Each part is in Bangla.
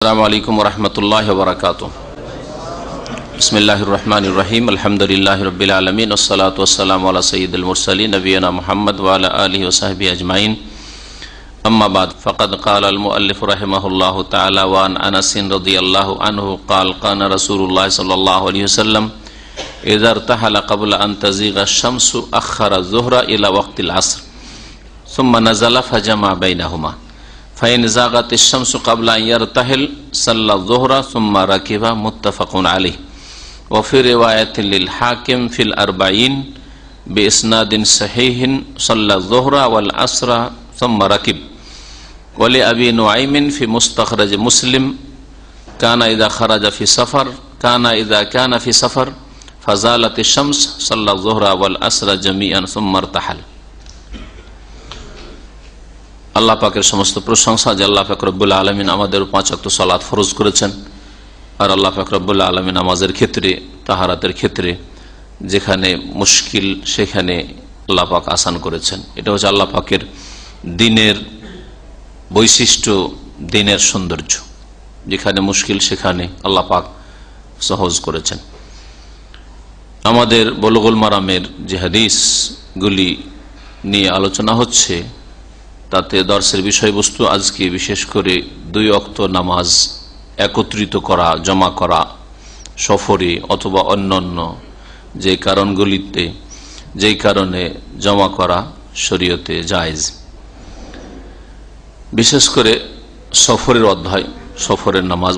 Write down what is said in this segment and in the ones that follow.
আসসালামু আলাইকুম ওয়া রাহমাতুল্লাহি ওয়া বারাকাতুহু। বিসমিল্লাহির রহমানির রহিম। আলহামদুলিল্লাহি রাব্বিল আলামিন ওয়াস সালাতু ওয়াস সালামু আলা সাইয়্যিদিল মুরসালিন নবিয়িনা মুহাম্মদ ওয়া আলা আলিহি ওয়া সাহবিহি আজমাইন। আম্মা বাদ, ফাকাদ ক্বালা আল মুআল্লিফ রাহিমাহুল্লাহু তাআলা ওয়া আন আনাস রাদিয়াল্লাহু আনহু ক্বাল কানা রাসূলুল্লাহ সাল্লাল্লাহু আলাইহি ওয়াসাল্লাম ইযা ইরতাহালা ক্বাবলা আন তাযিগা আশ-শামসু আখারা আয-যুহরা ইলা ওয়াক্তিল আসর সুম্মা নাযালা ফাজামা বাইনাহুমা ফাইন জাগাত আশ-শামসু ক্বাবলা আন ইয়ারতাহিল সাল্লা আয-যুহরা সুম্মা রাকিবা। মুত্তাফাকুন আলাইহি। ওয়া ফি রিওয়ায়াতিন লিল হাকিম ফিল আরবাঈন বিইসনাদিন সহিহিন সাল্লা আয-যুহরা ওয়াল আসরা সুম্মা রাকিব। ওয়া লি আবি নুআইমিন ফি মুস্তাখরাজ মুসলিম কানা ইযা কানা ফি সফর ফাজালাত আশ-শামস সাল্লা আয-যুহরা ওয়াল আসরা জামিআন সুম্মা ইরতাহাল। আল্লাহ পাকের সমস্ত প্রশংসা যে আল্লাহ পাক রব্বুল আলামিন আমাদের 5 ওয়াক্ত সালাত ফরজ করেছেন। আর আল্লাহ পাক রব্বুল আলামিন নামাজের ক্ষেত্রে, তাহারাতের ক্ষেত্রে যেখানে মুশকিল সেখানে আল্লাহ পাক আসান করেছেন। এটা হচ্ছে আল্লাহ পাকের দিনের বৈশিষ্ট্য, দিনের সৌন্দর্য। যেখানে মুশকিল সেখানে আল্লাহ পাক সহজ করেছেন। আমাদের বুলুগুল মারামের যে হাদিসগুলি নিয়ে আলোচনা হচ্ছে তাতে দর্শের বিষয়বস্তু আজকে বিশেষ করে 2 ওয়াক্ত নামাজ একত্রিত করা, জমা করা সফরে অথবা অন্যান্য যে কারণগুলিতে, যেই কারণে জমা করা শরীয়তে জায়েজ। বিশেষ করে সফরের অধ্যায়, সফরের নামাজ,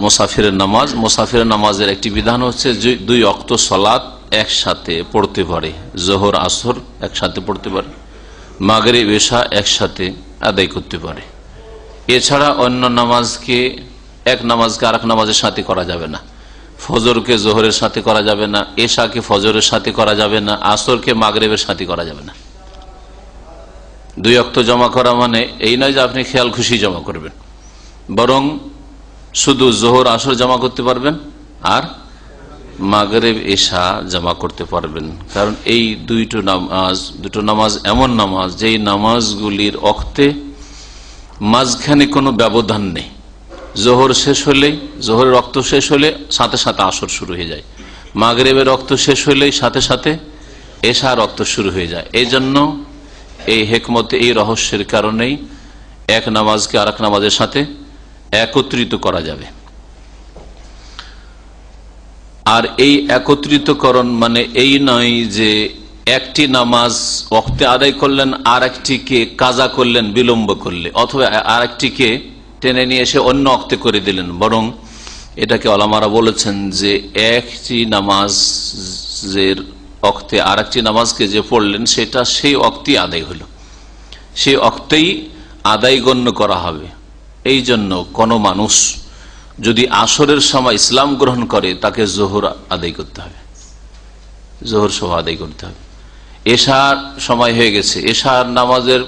মুসাফিরের নামাজের একটি বিধান হচ্ছে 2 ওয়াক্ত সালাত একসাথে পড়তে পারে। জোহর আসর একসাথে পড়তে পারে, মাগরিব এশা একসাথে আদায় করতে পারে। এছাড়া অন্য নামাজকে, এক নামাজকে আরেক নামাজের সাথে করা যাবে না। ফজরকে জোহরের সাথে করা যাবে না, এশাকে ফজরের সাথে করা যাবে না, আসরকে মাগরিবের সাথে করা যাবে না। 2 ওয়াক্ত জমা করা মানে এই নয় যে আপনি খেয়াল খুশি জমা করবেন, বরং শুধু জোহর আসর জমা করতে পারবেন আর মাগরিব এশা জমা করতে পারবেন। কারণ এই দুটো নামাজ এমন নামাজ যেই নামাজগুলির ওয়াক্তে মাঝখানে কোনো ব্যবধান নেই। জোহর শেষ হলেই, জোহরের ওয়াক্ত শেষ হলে সাথে সাথে আসর শুরু হয়ে যায়, মাগরিবের ওয়াক্ত শেষ হলেই সাথে সাথে এশার ওয়াক্ত শুরু হয়ে যায়। এই জন্য এই হিকমতে, এই রহস্যের কারণেই এক নামাজকে আরেক নামাজের সাথে একত্রিত করা যাবে। আর এই একত্রিতকরণ মানে এই নয় যে একটি নামাজ ওয়াক্তে আদায় করলেন আর একটিকে কাজা করলেন বিলম্ব করলে, অথবা আর একটিকে টেনে নিয়ে এসে অন্য ওয়াক্তে করে দিলেন। বরং এটাকে ওলামারা বলেছেন যে একটি নামাজের ওয়াক্তে আর একটি নামাজকে যে পড়লেন সেটা সেই ওয়াক্তেই আদায় হলো, সেই ওয়াক্তেই আদায় গণ্য করা হবে। এই জন্য কোনো মানুষ যদি আসরের সময় ইসলাম গ্রহণ করে তাকে জোহর আদায় করতে হবে, জোহর সহ আদায় করতে হবে। এশার সময় হয়ে গেছে, এশার নামাজের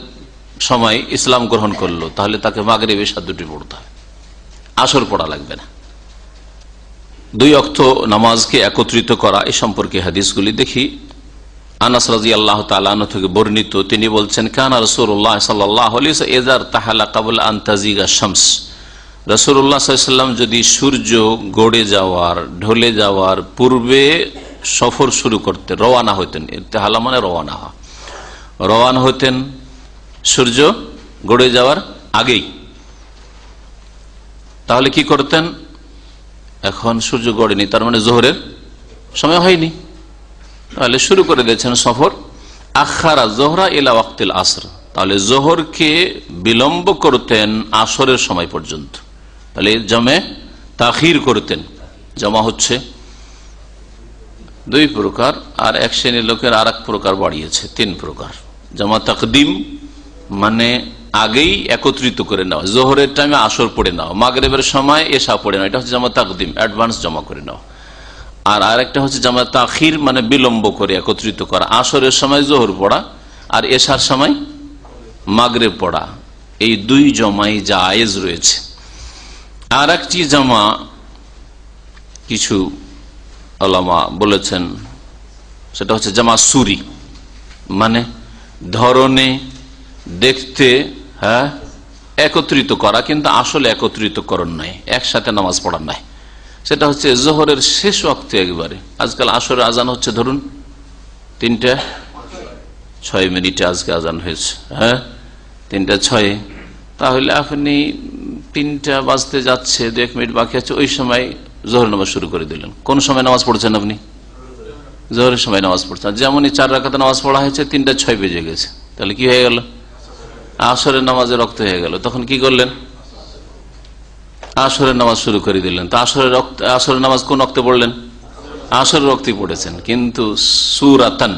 সময় ইসলাম গ্রহণ করলো, তাহলে তাকে মাগরিব এশা দুটি পড়তে হবে, আসর পড়া লাগবে না। 2 ওয়াক্ত নামাজকে একত্রিত করা এই সম্পর্কে হাদিসগুলি দেখি। আনাস রাদিয়াল্লাহু তাআলা আনহু থেকে বর্ণিত, তিনি বলছেন কানা রাসূলুল্লাহ সাল্লাল্লাহু আলাইহি ওয়াসাল্লাম ইযা ইরতাহালা ক্বাবলা আন তাযিগা আশ-শামস। রাসূলুল্লাহ সাল্লাল্লাহু আলাইহি ওয়াসাল্লাম যদি সূর্য গড়ে যাওয়ার, ঢলে যাওয়ার পূর্বে সফর শুরু করতেন, রওয়ানা হতেন। ইরতিহালা মানে রওয়ানা হওয়া, রওয়ানা হতেন সূর্য গড়ে যাওয়ার আগেই। তাহলে কি করতেন? এখন সূর্য গড়েনি, তার মানে জোহরের সময় হয়নি, তাহলে শুরু করে দিয়েছেন সফর। আখারা যোহরা ইলা ওয়াক্তিল আসর, তাহলে জোহরকে বিলম্ব করতেন আসরের সময় পর্যন্ত। তাহলে জমে তাখির করতেন। জমা হচ্ছে 2 প্রকার, আর এক শ্রেণীর লোকের আর এক প্রকার বাড়িয়েছে, 3 প্রকার। জমা তাকদিম মানে আগেই একত্রিত করে নেওয়া, জোহরের টাইমে আসর পড়ে নেওয়া, মাগরিবের সময় এশা পড়ে নেওয়া, এটা হচ্ছে জমা তাকদিম, অ্যাডভান্স জমা করে নেওয়া। আর আরেকটা হচ্ছে জামা তাখির মানে বিলম্ব করে একত্রিত করা, আসরের সময় জোহর পড়া আর এশার সময় মাগরিব পড়া। এই 2 জমাই জায়েজ রয়েছে। আর একটি জামা কিছু উলামা বলেছেন সেটা হচ্ছে জামা সুরি, মানে ধরনে, দেখতে একত্রিত করা, কিন্তু আসলে একত্রিতকরণ নাই, একসাথে নামাজ পড়া নাই। সেটা হচ্ছে জোহরের শেষ ওয়াক্তে একবারে। আজকাল আসরের আজান হচ্ছে ধরুন 3:06 আজকে আজান হয়েছে, হ্যাঁ 3:06। তাহলে আপনি 3টা বাজতে যাচ্ছে, 2 মিনিট বাকি আছে, ওই সময় জোহর নামাজ শুরু করে দিলেন। কোন সময় নামাজ পড়ছেন আপনি? জোহরের সময় নামাজ পড়ছেন। যেমনই 4 রাকাত নামাজ পড়া হয়েছে, 3:06 বেজে গেছে, তাহলে কি হয়ে গেল? আসরের নামাজের রক্ত হয়ে গেল। তখন কি করলেন? আসরের নামাজ শুরু করে দিলেন। তো আসরের নামাজ কোন রক্তে পড়লেন? আসরের রক্তে পড়েছেন, কিন্তু সুরাতান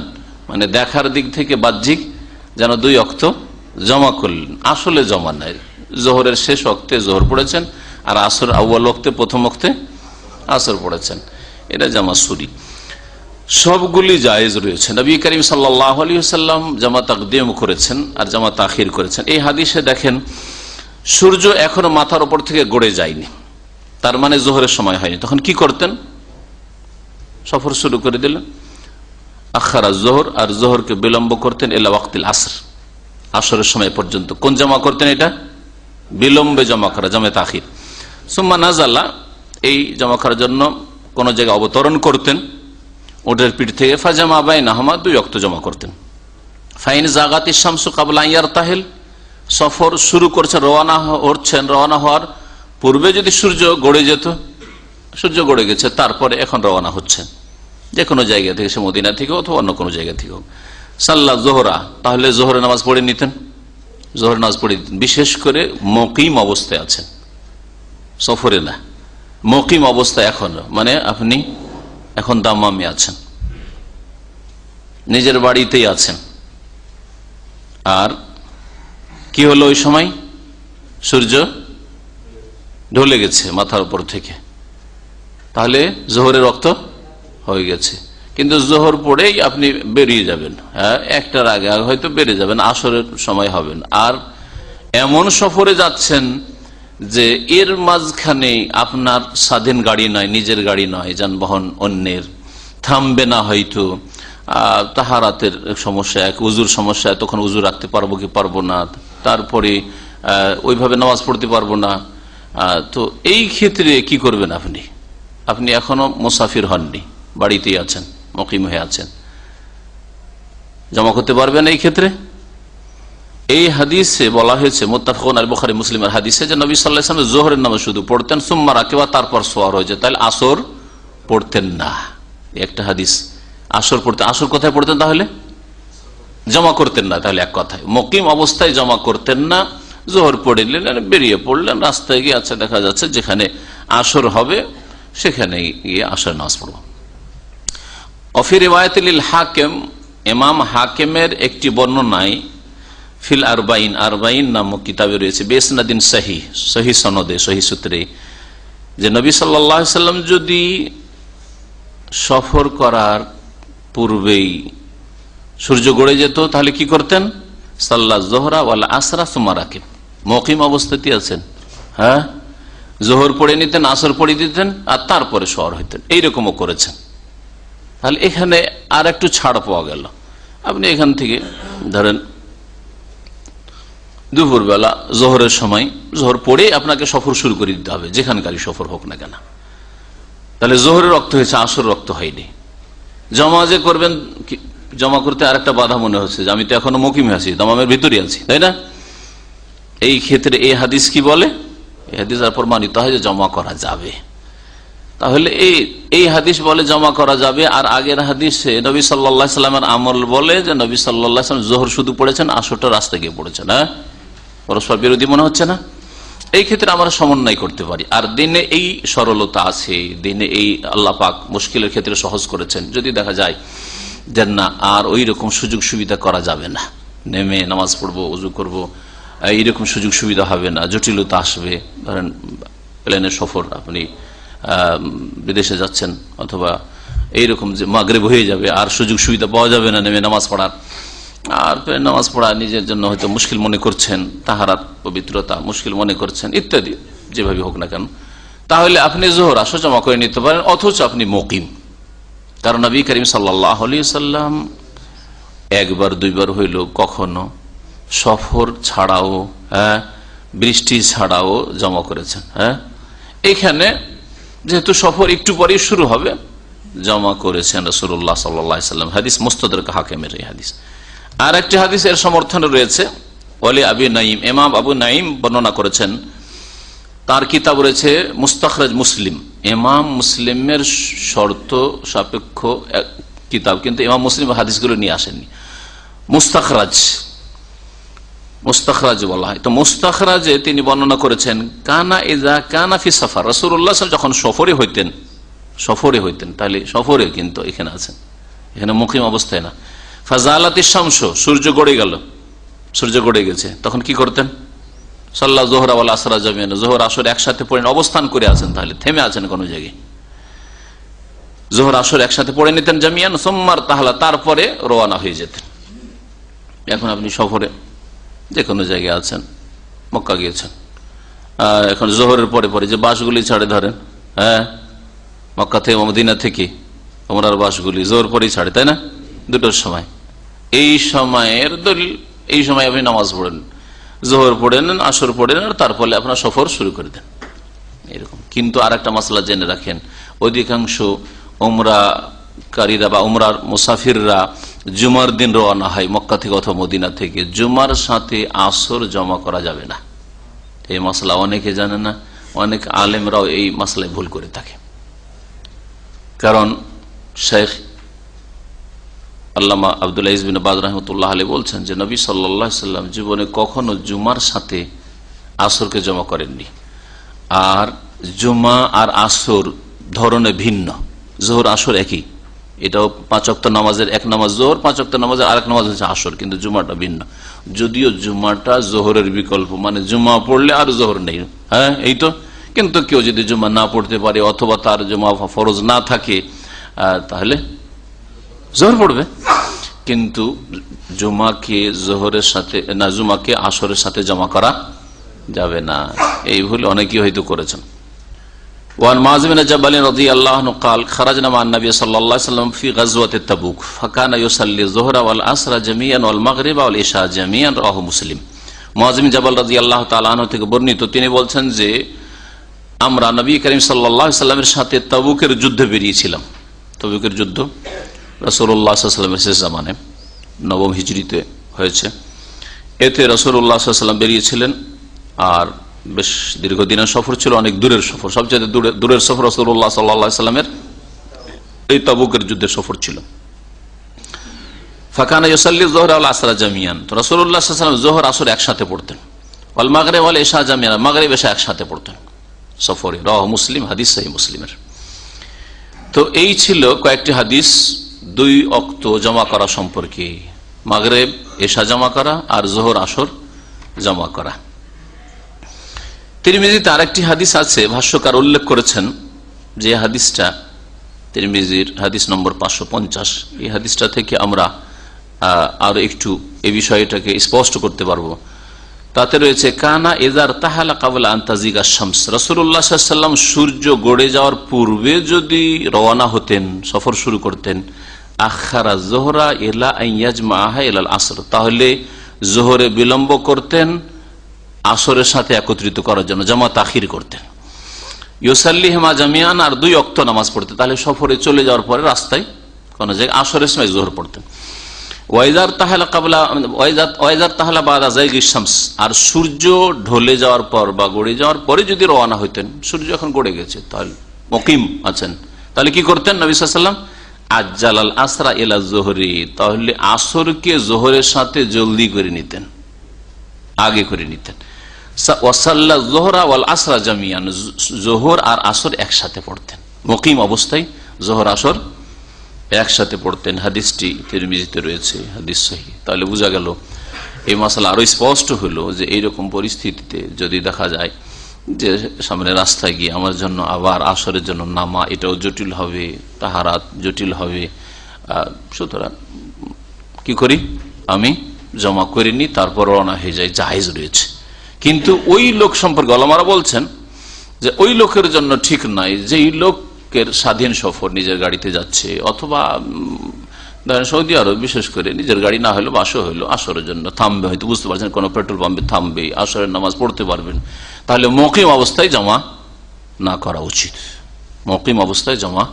মানে দেখার দিক থেকে বাহ্যিক যেন 2 ওয়াক্ত জমা করলেন, আসলে জমা নাই। জোহরের শেষ ওয়াক্তে জোহর পড়েছেন, আর আসর আউয়াল ওয়াক্তে প্রথম ওয়াক্তে আসর পড়েছেন, এটা জামা সুরি। সবগুলি জায়েজ রয়েছে। নবী করিম সাল্লাল্লাহু আলাইহি ওয়াসাল্লাম জামা তাকদীম করেছেন আর জামা তাখির করেছেন। এই হাদিসে দেখেন, সূর্য এখনো মাথার উপর থেকে গড়ে যায়নি, তার মানে জোহরের সময় হয়নি। তখন কি করতেন? সফর শুরু করে দিলেন, আখারা জোহর, আর জোহরকে বিলম্ব করতেন ইলা ওয়াক্তিল আসর, আসরের সময় পর্যন্ত। কোন জামা করতেন? এটা বিলম্বে জমা করা, জামে তাখির। সুম্মা নাজালা, এই জমা করার জন্য কোন জায়গায় অবতরণ করতেন ওটার পিঠ থেকে, ফাজামা বাইনাহুমা 2 ওয়াক্ত জমা করতেন। ফাইন জাগাতিশ শামসু ক্বাবলা আন ইয়ারতাহিল, সফর শুরু করছেন, রওনা হওয়ার পূর্বে যদি সূর্য গড়ে যেত, সূর্য গড়ে গেছে, তারপরে এখন রওনা হচ্ছেন যে কোনো জায়গা থেকে, সে মদিনা থেকে অথবা অন্য কোনো জায়গা থেকে, সাল্লা জোহরা, তাহলে জোহরের নামাজ পড়ে নিতেন, জোহরের নামাজ পড়ে দিতেন। বিশেষ করে মুকিম অবস্থায় আছেন, সফরে না, মুকিম অবস্থায় এখন, মানে আপনি এখন দাম্মামে আছেন, নিজের বাড়িতেই আছেন, আর কি হলো ওই সময়? সূর্য ঢলে গেছে মাথার উপর থেকে, তাহলে জোহরের রক্ত হয়ে গেছে। কিন্তু জোহর পড়েই আপনি বেরিয়ে যাবেন, হ্যাঁ 1টার আগে হয়তো বেরিয়ে যাবেন, আসরের সময় হবেন। আর এমন সফরে যাচ্ছেন যে এর মাঝখানে আপনার স্বাধীন গাড়ি নয়, নিজের গাড়ি নয়, যানবাহন অন্যের, থামবে না হয়তো, তাহারাতের সমস্যা, এক উজুর সমস্যা, তখন উজু রাখতে পারবো কি পারবো না, তারপরে ওইভাবে নামাজ পড়তে পারবো না। তো এই ক্ষেত্রে কি করবেন? আপনি এখনো মুসাফির হননি, বাড়িতেই আছেন, মুকিম হয়ে আছেন, জমা করতে পারবেন। এই ক্ষেত্রে এই হাদিসে বলা হয়েছে, মুত্তাফাকুন আলাইহি, বুখারী মুসলিমের হাদিসে, যে নবী সাল্লাল্লাহু আলাইহি ওয়াসাল্লাম জোহরের নামাজ শুধু পড়তেন, সুম্মা রাকিবা, তারপর সোয়ার হয়েছে, তাহলে আসর পড়তেন না। একটা হাদিস, আসর পড়তেন। আসর কোথায় পড়তেন? তাহলে জমা করতেন না, তাহলে এক কথায় মুকিম অবস্থায় জমা করতেন না। জোহর পড়ে নিলেন, বেরিয়ে পড়লেন, রাস্তায় গিয়ে আচ্ছা দেখা যাচ্ছে যেখানে আসর হবে সেখানে গিয়ে আসর নামাজ পড়ব। অফি রিওয়ায়াতিল হাকিম, ইমাম হাকিমের একটি বর্ণনায়, ফিল আরবাইন, আরবাইন নামক কিতাবে রয়েছে, বেসনাদিন সহিহ, সহি সনদে, সহি সূত্রে, যে নবী সাল্লাল্লাহু আলাইহি ওয়াসাল্লাম যদি সফর করার পূর্বেই সূর্য গড়ে যেত, তাহলে কি করতেন? সাল্লা জোহরা ওয়াল আসরা সুম্মা রাকিব, মুকিম অবস্থাতে আছেন, হ্যাঁ জোহর পড়ে নিতেন, আসর পড়ে দিতেন, আর তারপরে সওয়ার হইতেন। এইরকমও করেছেন। তাহলে এখানে আর একটু ছাড় পাওয়া গেল। আপনি এখান থেকে ধরেন দুপুরবেলা জোহরের সময়, জোহর পড়ে আপনাকে সফর শুরু করে দিতে হবে, যেখানকারই সফর হোক না কেন। তাহলে জোহরের রক্ত হয়েছে, আসর রক্ত হয়নি। জমা যে করবেন, জমা করতে আর একটা বাধা মনে হচ্ছে যে আমি তো এখনো মুকিমে আছি, দামামের ভিতরে আছি, তাই না? এই ক্ষেত্রে এই হাদিস কি বলে? এই হাদিস আর প্রমাণিত হয় যে জমা করা যাবে। তাহলে এই হাদিস বলে জমা করা যাবে, আর আগের হাদিসে নবী সাল্লাল্লাহু আলাইহি সাল্লামের আমল বলে যে নবী সাল্লাল্লাহু আলাইহি সাল্লাম জোহর শুধু পড়েছেন, আসরটা রাস্তায় গিয়ে পড়েছেন। হ্যাঁ, পরস্পর বিরোধী মনে হচ্ছে না? এই ক্ষেত্রে আমরা সমন্বয় করতে পারি। আর দিনে এই সরলতা আছে, দিনে এই আল্লাহ পাক মুশকিলের ক্ষেত্রে সহজ করেছেন। যদি দেখা যায় যে না, আর ওই রকম সুযোগ সুবিধা করা যাবে না, নেমে নামাজ পড়বো, উজু করবো, এইরকম সুযোগ সুবিধা হবে না, জটিলতা আসবে। ধরেন প্লেনের সফর, আপনি বিদেশে যাচ্ছেন, অথবা এইরকম যে মাগরিব হয়ে যাবে, আর সুযোগ সুবিধা পাওয়া যাবে না নেমে নামাজ পড়ার, আর নামাজ পড়া নিজের জন্য হয়তো মুশকিল মনে করছেন, তাহারাত পবিত্রতা মুশকিল মনে করছেন, ইত্যাদি, যেভাবে হোক না কেন, তাহলে আপনি জোহর আসর জমা করে নিতে পারেন, অথচ আপনি মুকিম। কারণ নবী করিম সাল্লাল্লাহু আলাইহি সাল্লাম একবার দুইবার হইল, কখনো সফর ছাড়াও বৃষ্টি ছাড়াও জমা করেছেন। হ্যাঁ, এইখানে যেহেতু সফর একটু পরেই শুরু হবে, জমা করেছেন রাসূলুল্লাহ সাল্লাল্লাহু আলাইহি ওয়াসাল্লাম। হাদিস মুস্তাদরাক হাকিমের এই হাদিস। আর একটি হাদিস এর সমর্থনে রয়েছে, ওয়ালি আবি নাঈম, ইমাম আবু নাঈম বর্ণনা করেছেন, তার কিতাব রয়েছে মুস্তাখরাজ মুসলিম, ইমাম মুসলিমের শর্ত সাপেক্ষ কিতাব, কিন্তু ইমাম মুসলিম হাদিসগুলো নিয়ে আসেননি। মুস্তাখরাজ বলা হয়। তো মুস্তাখরাজে তিনি বর্ণনা করেছেন, কানা ইযা কানা ফি সাফার, রাসূলুল্লাহ যখন সফরে হইতেন, তাহলে সফরে কিন্তু এখানে আছেন, এখানে মুকিম অবস্থায় না। ফাজালাতিশ শামস, সূর্য গড়ে গেছে, তখন কি করতেন? সাল্লা যোহরা ওয়াল আসরা জামিয়ান, যোহর আসর একসাথে পড়েন, অবস্থান করে আছেন, তাহলে থেমে আছেন কোন জায়গায়, যোহর আসর একসাথে পড়ে নিতেন জামিয়ান, সুম্মার তাহলা, তারপরে রওনা হয়ে যেতেন। এখন আপনি সফরে যে কোনো জায়গায় আছেন, মক্কা গিয়েছেন, এখন জোহরের পরে যে বাসগুলি ছাড়ে ধরেন, হ্যাঁ, মক্কা থেকে মদিনা থেকে ওমরার বাসগুলি জোহর পরেই ছাড়ে, তাই না, দুটোর সময়। এই সময়ের দলিল, এই সময় আপনি নামাজ পড়েন, জোহর পড়ে নেন, আসর পড়ে নেন, আর তারপরে আপনার সফর শুরু করে দেন, এরকম। কিন্তু আর একটা মাসলা জেনে রাখেন, অধিকাংশ উমরাকারীরা বা উমরার মুসাফিররা জুমার দিন রওনা হয় মক্কা থেকে অথবা মদিনা থেকে, জুমার সাথে আসর জমা করা যাবে না। এই মাসলা অনেকে জানে না, অনেক আলেমরাও এই মাসলায় ভুল করে থাকে। কারণ শেখ আল্লামা আব্দুল আজিজ বিন বাজ রাহমাতুল্লাহ আলাইহি বলছেন যে নবী সাল্লাল্লাহু আলাইহি সাল্লাম জীবনে কখনো জুমার সাথে আসরকে জমা করেননি। আর জুমা আর আসর ধরনে ভিন্ন, জোহর আসর একই, এটাও 5 ওয়াক্ত নামাজের এক নামাজ জোহর, 5 ওয়াক্ত নামাজের আরেক নামাজ হচ্ছে আসর, কিন্তু জুমাটা ভিন্ন। যদিও জুমাটা জোহরের বিকল্প, মানে জুমা পড়লে আর জোহর নেই, হ্যাঁ, এই তো। কিন্তু কেউ যদি জুমা না পড়তে পারে অথবা তার জুমা ফরজ না থাকে, তাহলে জোহর পড়বে। কিন্তু জুমাকে জোহরের সাথে না, জুমাকে আসরের সাথে জমা করা যাবে না, এই ভুল অনেকেই হয়তো করেছেন। وعن معاذ بن جبل رضي الله عنه قال خرجنا مع النبي صلى الله عليه وسلم في غزوة تبوك فكان يصلي الظهر والعصر جميعا والمغرب والعشاء جميعا رواه مسلم। মুআয বিন জাবাল রাদিয়াল্লাহু তাআলা আনহু থেকে বর্ণিত, তিনি বলছেন যে আমরা নবী করিম সাল্লাল্লাহু আলাইহি সাল্লামের সাথে তাবুকের যুদ্ধে বেরিয়েছিলাম। তাবুকের যুদ্ধ রাসূলুল্লাহ সাল্লাল্লাহু আলাইহি ওয়াসাল্লামের শেষ জামানে, নবম হিজরিতে হয়েছে। এতে রাসূলুল্লাহ সাল্লাল্লাহু আলাইহি ওয়াসাল্লাম বেরিয়েছিলেন, আর বেশ দীর্ঘদিনের সফর ছিল, অনেক দূরের সফর, সবচেয়ে দূরের সফর রাসূলুল্লাহ সাল্লাল্লাহু আলাইহি সাল্লামের এই তাবুকের যুদ্ধের সফর ছিল। ফাকানা ইউসাল্লি যুহরা ওয়াল আসরা জামিয়ান, তো রাসূলুল্লাহ সাল্লাল্লাহু আলাইহি ওয়াসাল্লাম যুহর আসর একসাথে পড়তেন, ওয়াল মাগরিব ওয়াল ইশা জামিয়ান, মাগরিব ইশা একসাথে পড়তেন সফরে। রাওয়াহু মুসলিম, হাদিস সহিহ মুসলিমের। তো এই ছিল কয়েকটি হাদিস 2 ওয়াক্ত জমা করা সম্পর্কে, মাগরিব ইশা জমা করা আর যুহর আসর জমা করা। তিরমিজিতে আরেকটি হাদিস আছে, ভাষ্যকার উল্লেখ করেছেন যে হাদিসটা তিরমিজির হাদিস নম্বর 550। এই হাদিসটা থেকে আমরা আরো একটু এই বিষয়টাকে স্পষ্ট করতে পারবো। তাতে রয়েছে, কানা ইযার তাহালা ক্বাবলা আন তাজিগা শামস, রাসূলুল্লাহ সাল্লাল্লাহু আলাইহি ওয়াসাল্লাম সূর্য গড়ে যাওয়ার পূর্বে যদি রওনা হতেন, সফর শুরু করতেন, আখারা যোহরা ইলা আন ইয়াজমাআহা ইলাল আসর, তাহলে যোহরে বিলম্ব করতেন আসরের সাথে একত্রিত করার জন্য, জামা তাখির করতেন। ইউসাল্লিহিমা জামিয়ান, আর 2 ওয়াক্ত নামাজ পড়তেন, তাহলে সফরে চলে যাওয়ার পরে রাস্তায় কোন জায়গায় আসরের সময় যোহর পড়তেন। ওয়াইজার তাহলা বাদা যায়গিশ শামস, আর সূর্য ঢলে যাওয়ার পর বা গড়ে যাওয়ার পরে যদি রওনা হইতেন, সূর্য এখন গড়ে গেছে, তাহলে মুকিম আছেন, তাহলে কি করতেন নবী সাল্লাল্লাহু আলাইহি ওয়াসাল্লাম? আজ্জালাল আসরা ইলা যোহরি, তাহলে আসরকে যোহরের সাথে জলদি করে নিতেন, আগে করে নিতেন। ওয়াসাল্লা যোহরা ওয়াল আসরা জামিয়ান, যোহর আর আসর একসাথে পড়তেন, মুকিম অবস্থায় যোহর আসর একসাথে পড়তেন। হাদিসটি তিরমিজিতে রয়েছে, হাদিস সহিহ। তাহলে বোঝা গেল, এই মাসালা আরো স্পষ্ট হলো যে এইরকম পরিস্থিতিতে যদি দেখা যায় যে সামনে রাস্তায় গিয়ে আমার জন্য আবার আসরের জন্য নামা, এটাও জটিল হবে, তাহারাত জটিল হবে, সুতরাং কি করি, আমি জমা করিনি, তারপর রওনা হয়ে যায়, জায়েজ রয়েছে। কিন্তু ওই লোক সম্পর্কে ওলামারা বলছেন যে ওই লোকের জন্য ঠিক নাই, যেই লোকের স্বাধীন সফর, নিজের গাড়িতে যাচ্ছে, অথবা ধরেন সৌদি আরব বিশেষ করে নিজের গাড়ি না হলো বাসও হলো, আসরের জন্য থামবে, হয়তো বুঝতে পারছেন কোনো পেট্রোল পাম্পে থামবে, আসরের নামাজ পড়তে পারবেন, তাহলে মুকিম অবস্থায় জমা না করা উচিত। মুকিম অবস্থায় জমা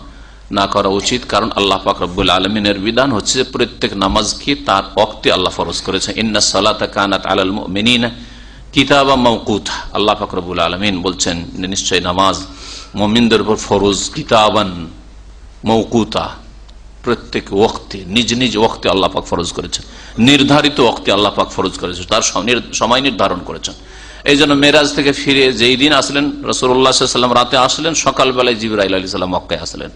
না করা উচিত, কারণ আল্লাহ পাক রব্বুল আলামিনের বিধান হচ্ছে প্রত্যেক নামাজকে তার ওয়াক্তে আল্লাহ ফরজ করেছেন। ইন্নাস সালাতা কানাত আলাল মুমিনিনা কিতাবাম মাওকুতা, আল্লাহ পাক রব্বুল আলামিন বলছেন নিশ্চয় নামাজ মুমিনদের উপর ফরজ, কিতাবান মাওকুতা, প্রত্যেক ওয়াক্তে নিজ নিজ ওয়াক্তে আল্লাহ পাক ফরজ করেছেন, নির্ধারিত ওয়াক্তে আল্লাহ পাক ফরজ করেছেন, তার সময় নির্ধারণ করেছেন। এই জন্য মেরাজ থেকে ফিরে যেই দিন আসলেন রাসূলুল্লাহ সাল্লাল্লাহু আলাইহি ওয়াসাল্লাম রাতে আসলেন, সকালবেলায় জিবরাইল আলাইহিস সালাম মক্কায় আসলেন,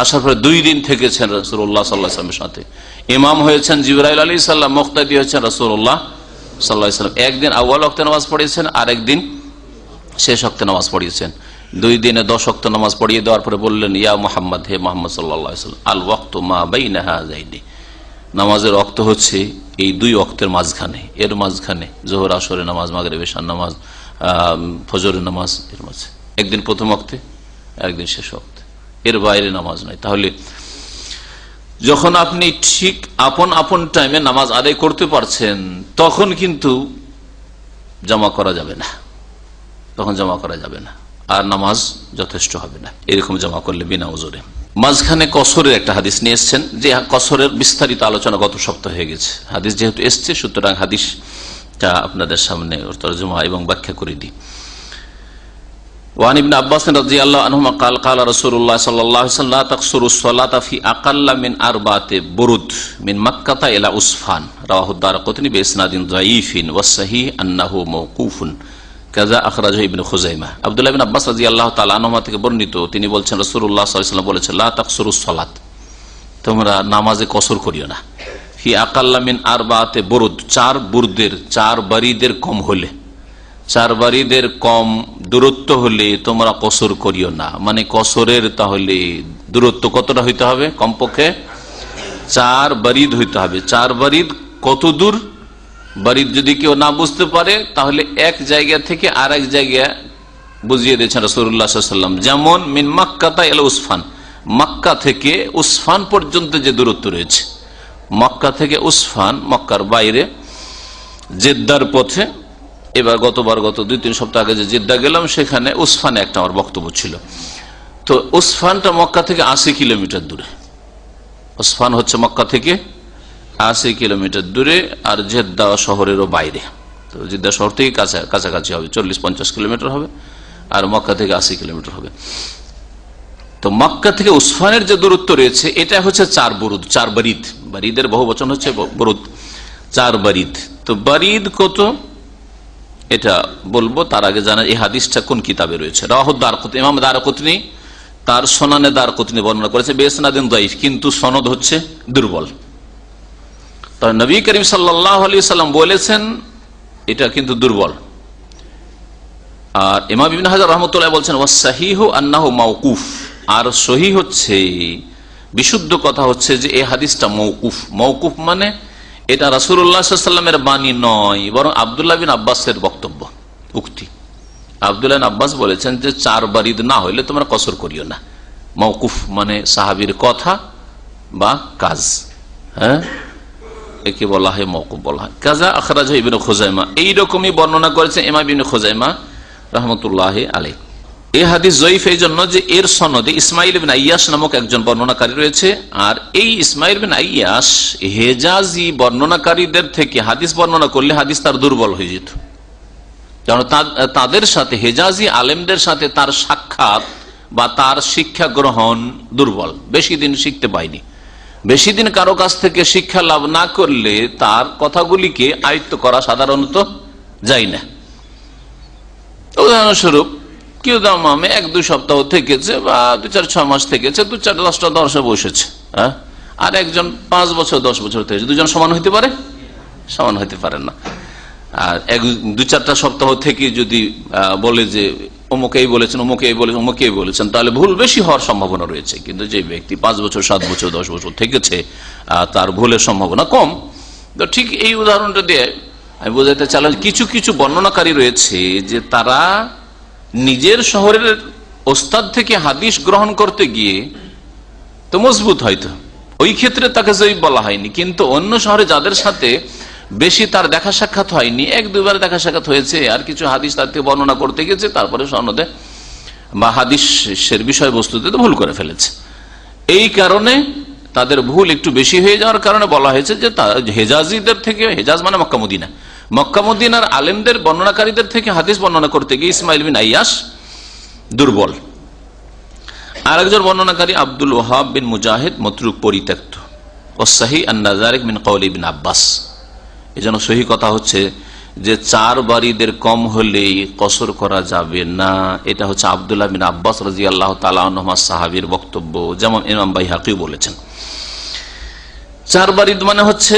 আসার পরে 2 দিন থেকেছেন রাসূলুল্লাহ সাল্লাল্লাহু আলাইহি ওয়াসাল্লামের সাথে। ইমাম হয়েছেন জিবরাইল আলাইহিস সালাম, মুক্তাদি হয়েছেন রাসূলুল্লাহ সাল্লাল্লাহু আলাইহি ওয়াসাল্লাম। একদিন আউয়াল ওয়াক্তে নামাজ পড়িয়েছেন, আর একদিন শেষ ওয়াক্তে নামাজ পড়িয়েছেন। 2 দিনে 10 ওয়াক্ত নামাজ পড়িয়ে দেওয়ার পরে বললেন, ইয়া মুহাম্মদ, হে মুহাম্মদ সাল্লাল্লাহু আলাইহি ওয়াসাল্লাম, আল ওয়াক্তু মা বাইনা হাযাইনি, নামাজের ওয়াক্ত হচ্ছে এই 2 ওয়াক্তের মাঝখানে, এর মাঝখানে যোহর আসরের নামাজ, মাগরিব এশার নামাজ, ফজরের নামাজ, এর মাঝে একদিন প্রথম ওয়াক্তে, একদিন শেষ ওয়াক্তে, এর বাইরে নামাজ নাই। তাহলে যখন আপনি ঠিক আপন আপন টাইমে নামাজ আদায় করতে পারছেন, তখন কিন্তু জমা করা যাবে না, তখন জমা করা যাবে না, আর নামাজ যথেষ্ট হবে না এরকম জমা করলে বিনা উজুরে। মাঝখানে কসরের একটা হাদিস নিয়ে এসছেন, যে কসরের বিস্তারিত আলোচনা গত সপ্তাহ হয়ে গেছে। হাদিস যেহেতু এসছে, সুতরাং হাদিসটা আপনাদের সামনে তরজমা এবং ব্যাখ্যা করে দিই। وعن ابن عباس رضي الله عنهما قال قال رسول الله صلى الله عليه وسلم لا تقصروا الصلاة في أقل من 4 برد من مكة إلى أسفان رواه الدارقطني بإسناد ضعيف والصحيح أنه موقوف كذا أخرجه ابن خزيمة। আব্দুল্লাহ ইবনে আব্বাস রাদিয়াল্লাহু তাআলা আনহুমা থেকে বর্ণিত, তিনি বলছেন রাসূলুল্লাহ সাল্লাল্লাহু আলাইহি ওয়াসাল্লাম বলেছেন, লা তাকসুরুস সালাত, তোমরা নামাজে কসর করিও না, ফি আকাল্লা মিন 4 বুরুদ, 4 বুরদের, 4 বারিদের কম হলে, 4 বারিদের কম দূরত্ব হলে তোমরা কসর করিও না। মানে কসরের তাহলে দূরত্ব কতটা হইতে হবে? কমপক্ষে 4 বারিদ হইতে হবে। 4 বারিদ কত দূর? বারিদ যদি কেউ না বুঝতে পারে, তাহলে এক জায়গা থেকে আর এক জায়গা বুঝিয়ে দিয়েছেন রাসূলুল্লাহ সাল্লাল্লাহু আলাইহি ওয়াসাল্লাম। যেমন মিন মক্কা ইলা উসফান, মক্কা থেকে উসফান পর্যন্ত যে দূরত্ব রয়েছে, মক্কা থেকে উসফান, মক্কার বাইরে জেদ্দার পথে। এবার গত 2-3 সপ্তাহ আগে যে জেদ্দা গেলাম, সেখানে উসফানে একটা আমার বক্তব্য ছিল। তো উসফানটা মক্কা থেকে 80 কিলোমিটার দূরে, উসফান হচ্ছে মক্কা থেকে 80 কিলোমিটার দূরে, আর জেদ্দা শহরেরও বাইরে। তো জেদ্দা শহর থেকে কাছাকাছি হবে, 40-50 কিলোমিটার হবে, আর মক্কা থেকে 80 কিলোমিটার হবে। তো মক্কা থেকে উসফানের যে দূরত্ব রয়েছে, এটা হচ্ছে 4 বুরুদ, 4 বারিদ। বারিদের বহু বচন হচ্ছে বুরুদ, 4 বারিদ। তো বারিদ কত এটা বলবো, তার আগে জানা এই হাদিসটা কোন কিতাবে রয়েছে। রাওয়াহু দারকুতনি, ইমাম দারকুতনি তার সুনানে দারকুতনি বর্ণনা করেছে বিসনাদিন দাঈফ, কিন্তু সনদ হচ্ছে দুর্বল। তাই নবী করিম সাল্লাল্লাহু আলাইহি ওয়াসাল্লাম বলেছেন এটা কিন্তু দুর্বল। আর ইমাম ইবনে হাজার রাহমাতুল্লাহ বলছেন ওয়াস সাহিহু আন্নাহু মাওকুফ, আর সহিহ হচ্ছে, বিশুদ্ধ কথা হচ্ছে যে এই হাদিসটা মওকুফ। মওকুফ মানে এটা রাসূলুল্লাহ সাল্লাল্লাহু আলাইহি ওয়াসাল্লামের বাণী নয়, বরং আব্দুল্লাহ বিন আব্বাসের বক্তব্য, উক্তি। আব্দুল্লাহ বিন আব্বাস বলেছেন যে 4 বারিদ না হইলে তোমরা কসর করিও না। মওকুফ মানে সাহাবীর কথা বা কাজ, হ্যাঁ, একে বলা হয় মওকুফ বলা হয়। কাজা আখরাজাহু ইবনে খুজাইমা, এইরকমই বর্ণনা করেছেন ইমাম ইবনে খুজাইমা রাহমাতুল্লাহি আলাইহি। এই হাদিস জয়ীফ এই জন্য যে এর সনদে ইসমাইল বিন আইয়াস নামক একজন বর্ণনাকারী রয়েছে, আর এই ইসমাইল বিন আইয়াস হেজাজি বর্ণনাকারীদের থেকে হাদিস বর্ণনা করলে হাদিস তার দুর্বল হয়ে যেত, কারণ তাদের সাথে, হেজাজি আলেমদের সাথে তার সাক্ষাৎ বা তার শিক্ষা গ্রহণ দুর্বল, বেশি দিন শিখতে পায়নি। বেশি দিন কারো কাছ থেকে শিক্ষা লাভ না করলে তার কথাগুলিকে আয়ত্ত করা সাধারণত যায় না। উদাহরণস্বরূপ কেউ দামামে 1-2 সপ্তাহ থেকেছে, বা 2-4-6 মাস থেকেছে, 2-4-10টা দর্শে বসেছে, হ্যাঁ, আর একজন 5 বছর 10 বছর থেকেছে, দুজন সমান হইতে পারে? সমান হইতে পারে না। আর 2-4টা সপ্তাহ থেকে যদি বলে যে অমুকেই বলেছেন, অমুকেই বলেছেন, অমুকেই বলেছেন, তাহলে ভুল বেশি হওয়ার সম্ভাবনা রয়েছে। কিন্তু যে ব্যক্তি 5 বছর 7 বছর 10 বছর থেকেছে, তার ভুলের সম্ভাবনা কম। তো ঠিক এই উদাহরণটা দিয়ে আমি বোঝাতে চাইলাম, কিছু কিছু বর্ণনাকারী রয়েছে যে তারা নিজের শহরের ওস্তাদ থেকে হাদিস গ্রহণ করতে গিয়ে তো মজবুত, হয়তো ওই ক্ষেত্রে তাকে জয়ীফ বলা হয়নি। কিন্তু অন্য শহরে যাদের সাথে বেশি তার দেখা সাক্ষাৎ হয়নি, এক দুবার দেখা সাক্ষাৎ হয়েছে, আর কিছু হাদিস তার থেকে বর্ণনা করতে গেছে, তারপরে সনদে বা হাদিসের বিষয়বস্তুতে তো ভুল করে ফেলেছে, এই কারণে তাদের ভুল একটু বেশি হয়ে যাওয়ার কারণে বলা হয়েছে যে হেজাজিদের থেকে, হেজাজ মানে মক্কা মদিনা, মক্কা মদিনার আলেমদের বর্ণনাকারীদের থেকে হাদিস বর্ণনা করতে গিয়ে ইসমাইল বিন আইয়াস দুর্বল। আর একজন বর্ণনাকারী আব্দুল ওয়াহাব বিন মুজাহিদ মতরুক, পরিত্যক্ত। ওয়াসসাহি আন-নাযারিক মিন কওলি ইবনে আব্বাস। এজন্য সহি কথা হচ্ছে যে 4 বারিদের কম হলেই কসর করা যাবে না। এটা হচ্ছে আব্দুল্লাহ বিন আব্বাস রাদিয়াল্লাহু তাআলা আনহুমা সাহাবীর বক্তব্য, যেমন ইমাম বাইহাকী বলেছেন। 4 বারিদ মানে হচ্ছে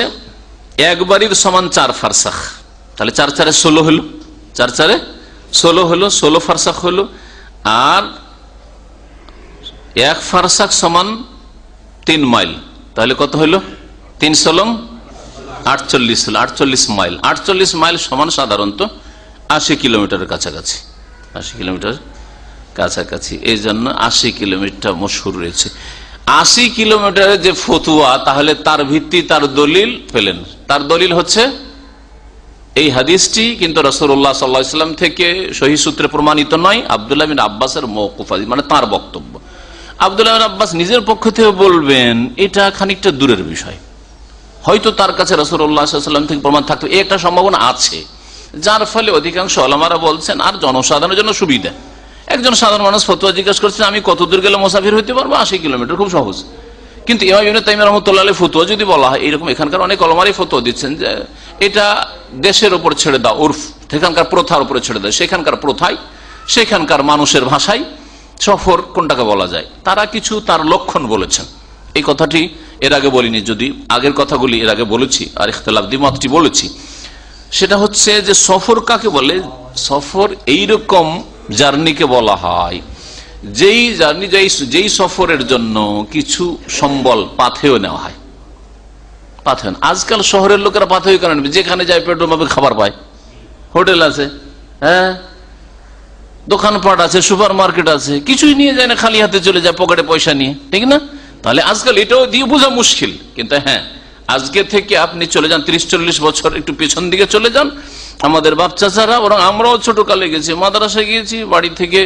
1 বারিদ সমান 4 ফারসাখ, তাহলে 4 4 16 হলো, 4 4 16 হলো, 16 ফারসাখ হলো। আর 1 ফারসাখ সমান 3 মাইল, তাহলে কত হলো? 3 × 48 হলো, 48 মাইল। 48 মাইল সমান সাধারণত 80 কিলোমিটারের কাছাকাছি, 80 কিলোমিটার কাছাকাছি। এই জন্য 80 কিলোমিটার মশহুর রয়েছে। 80 কিলোমিটারের যে ফতুয়া, তাহলে তার ভিত্তি, তার দলিল পেলেন। তার দলিল হচ্ছে এই হাদিসটি, কিন্তু রাসূলুল্লাহ সাল্লাল্লাহু আলাইহি ওয়াসাল্লাম থেকে সহিহ সূত্রে প্রমাণিত নয়, আব্দুল্লাহ বিন আব্বাসের মওকুফ হাদিস, মানে তার বক্তব্য। আব্দুল্লাহ বিন আব্বাস নিজের পক্ষ থেকে বলবেন এটা খানিকটা দূরের বিষয়, হয়তো তার কাছে রাসূলুল্লাহ সাল্লাল্লাহু আলাইহি ওয়াসাল্লাম থেকে প্রমাণ থাকতো, এই একটা সম্ভাবনা আছে, যার ফলে অধিকাংশ উলামারা বলছেন আর জনসাধারণের জন্য সুবিধা। একজন সাধারণ মানুষ ফতোয়া জিজ্ঞাসা করছেন আমি কত দূর গেলে মুসাফির হইতে পারবো? 80 কিলোমিটার, খুব সহজ। কিন্তু ইমাম ইবনে তাইমিয়া রাহমাতুল্লাহ আলাইহি ফতোয়া যদি বলা হয় এরকম, এখানকার অনেক উলামাই ফতোয়া দিচ্ছেন যে এটা দেশের উপর ছেড়ে দাও, উর্ফ, সেখানকার প্রথার উপরে ছেড়ে দাও, সেখানকার প্রথায়, সেখানকার মানুষের ভাষায় সফর কোনটাকে বলা যায়। তারা কিছু তার লক্ষণ বলেছেন, এই কথাটি এর আগে বলিনি, যদি আগের কথাগুলি এর আগে বলেছি আর ইখতিলাফ দ্বিমতটি বলেছি। সেটা হচ্ছে যে সফর কাকে বলে? সফর এইরকম জার্নিকে বলা হয় যেই জার্নি, যেই সফরের জন্য কিছু সম্বল পাথেয় নেওয়া হয়। পাথেয়, আজকাল শহরের লোকেরা পাথেয় কেন নেবে? যেখানে যায় পেট্রোল পাম্পে খাবার পায়, হোটেল আছে, হ্যাঁ, দোকানপাট আছে, সুপার মার্কেট আছে, কিছুই নিয়ে যায় না, খালি হাতে চলে যায় পকেটে পয়সা নিয়ে, ঠিক না? তাহলে আজকাল এটাও দিয়ে বোঝা মুশকিল। কিন্তু হ্যাঁ, আজকে থেকে আপনি চলে যান 30-40 বছর একটু পেছন দিকে চলে যান, আমাদের বাপ চাচারা, বরং আমরাও ছোট কালে গেছি, মাদ্রাসায় গিয়েছি, বাড়ি থেকে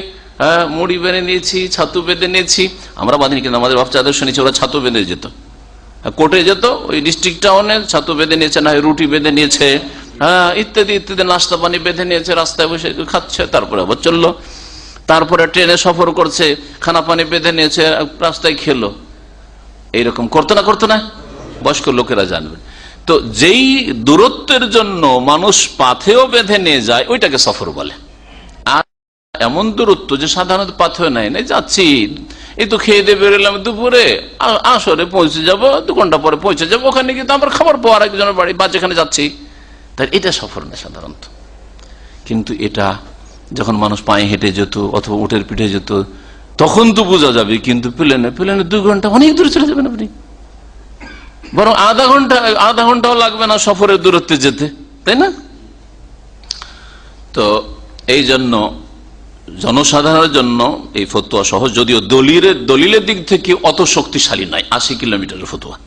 মুড়ি বেঁধে নিয়েছি, ছাতু বেঁধে নিয়েছি। আমরা বাঁধিনি, কিন্তু আমাদের বাপ চাচাদের শুনেছি ওরা ছাতু বেঁধে যেত, কোর্টে যেত, ওই ডিস্ট্রিক্ট টাউনে ছাতু বেঁধে নিয়েছে, না রুটি বেঁধে নিয়েছে, হ্যাঁ, ইত্যাদি ইত্যাদি, নাস্তা পানি বেঁধে নিয়েছে, রাস্তায় বসে খাচ্ছে, তারপরে আবার চললো। তারপরে ট্রেনে সফর করছে, খানা পানি বেঁধে নিয়েছে, রাস্তায় খেলো। এইরকম করতো না, করতো না? বয়স্ক লোকেরা জানবেন। তো যেই দূরত্বের জন্য মানুষ পাথেও বেঁধে নিয়ে যায়, ওইটাকে সফর বলে। আর এমন দূরত্ব যে সাধারণত পাথেও নাই, যাচ্ছি, এই তো খেয়ে দিয়ে বেরোলাম দুপুরে, আসরে পৌঁছে যাবো, 2 ঘন্টা পরে পৌঁছে যাবো, ওখানে কিন্তু আমার খাবার পাওয়ার একজনের বাড়ি বা যেখানে যাচ্ছি, তাই এটা সফর না সাধারণত। কিন্তু এটা যখন মানুষ পায়ে হেঁটে যেত অথবা উটের পিঠে যেত তখন তো বোঝা যাবে, কিন্তু প্লেনে 2 ঘন্টা অনেক দূরে চলে যাবেন আপনি, বরং আধা ঘন্টাও লাগবে না সফরের দূরত্বে যেতে, তাই না? তো এই জন্য জনসাধারণের জন্য এই ফতোয়া সহজ, যদিও দলিলের দিক থেকে অত শক্তিশালী নয় 80 কিলোমিটারের ফতোয়া,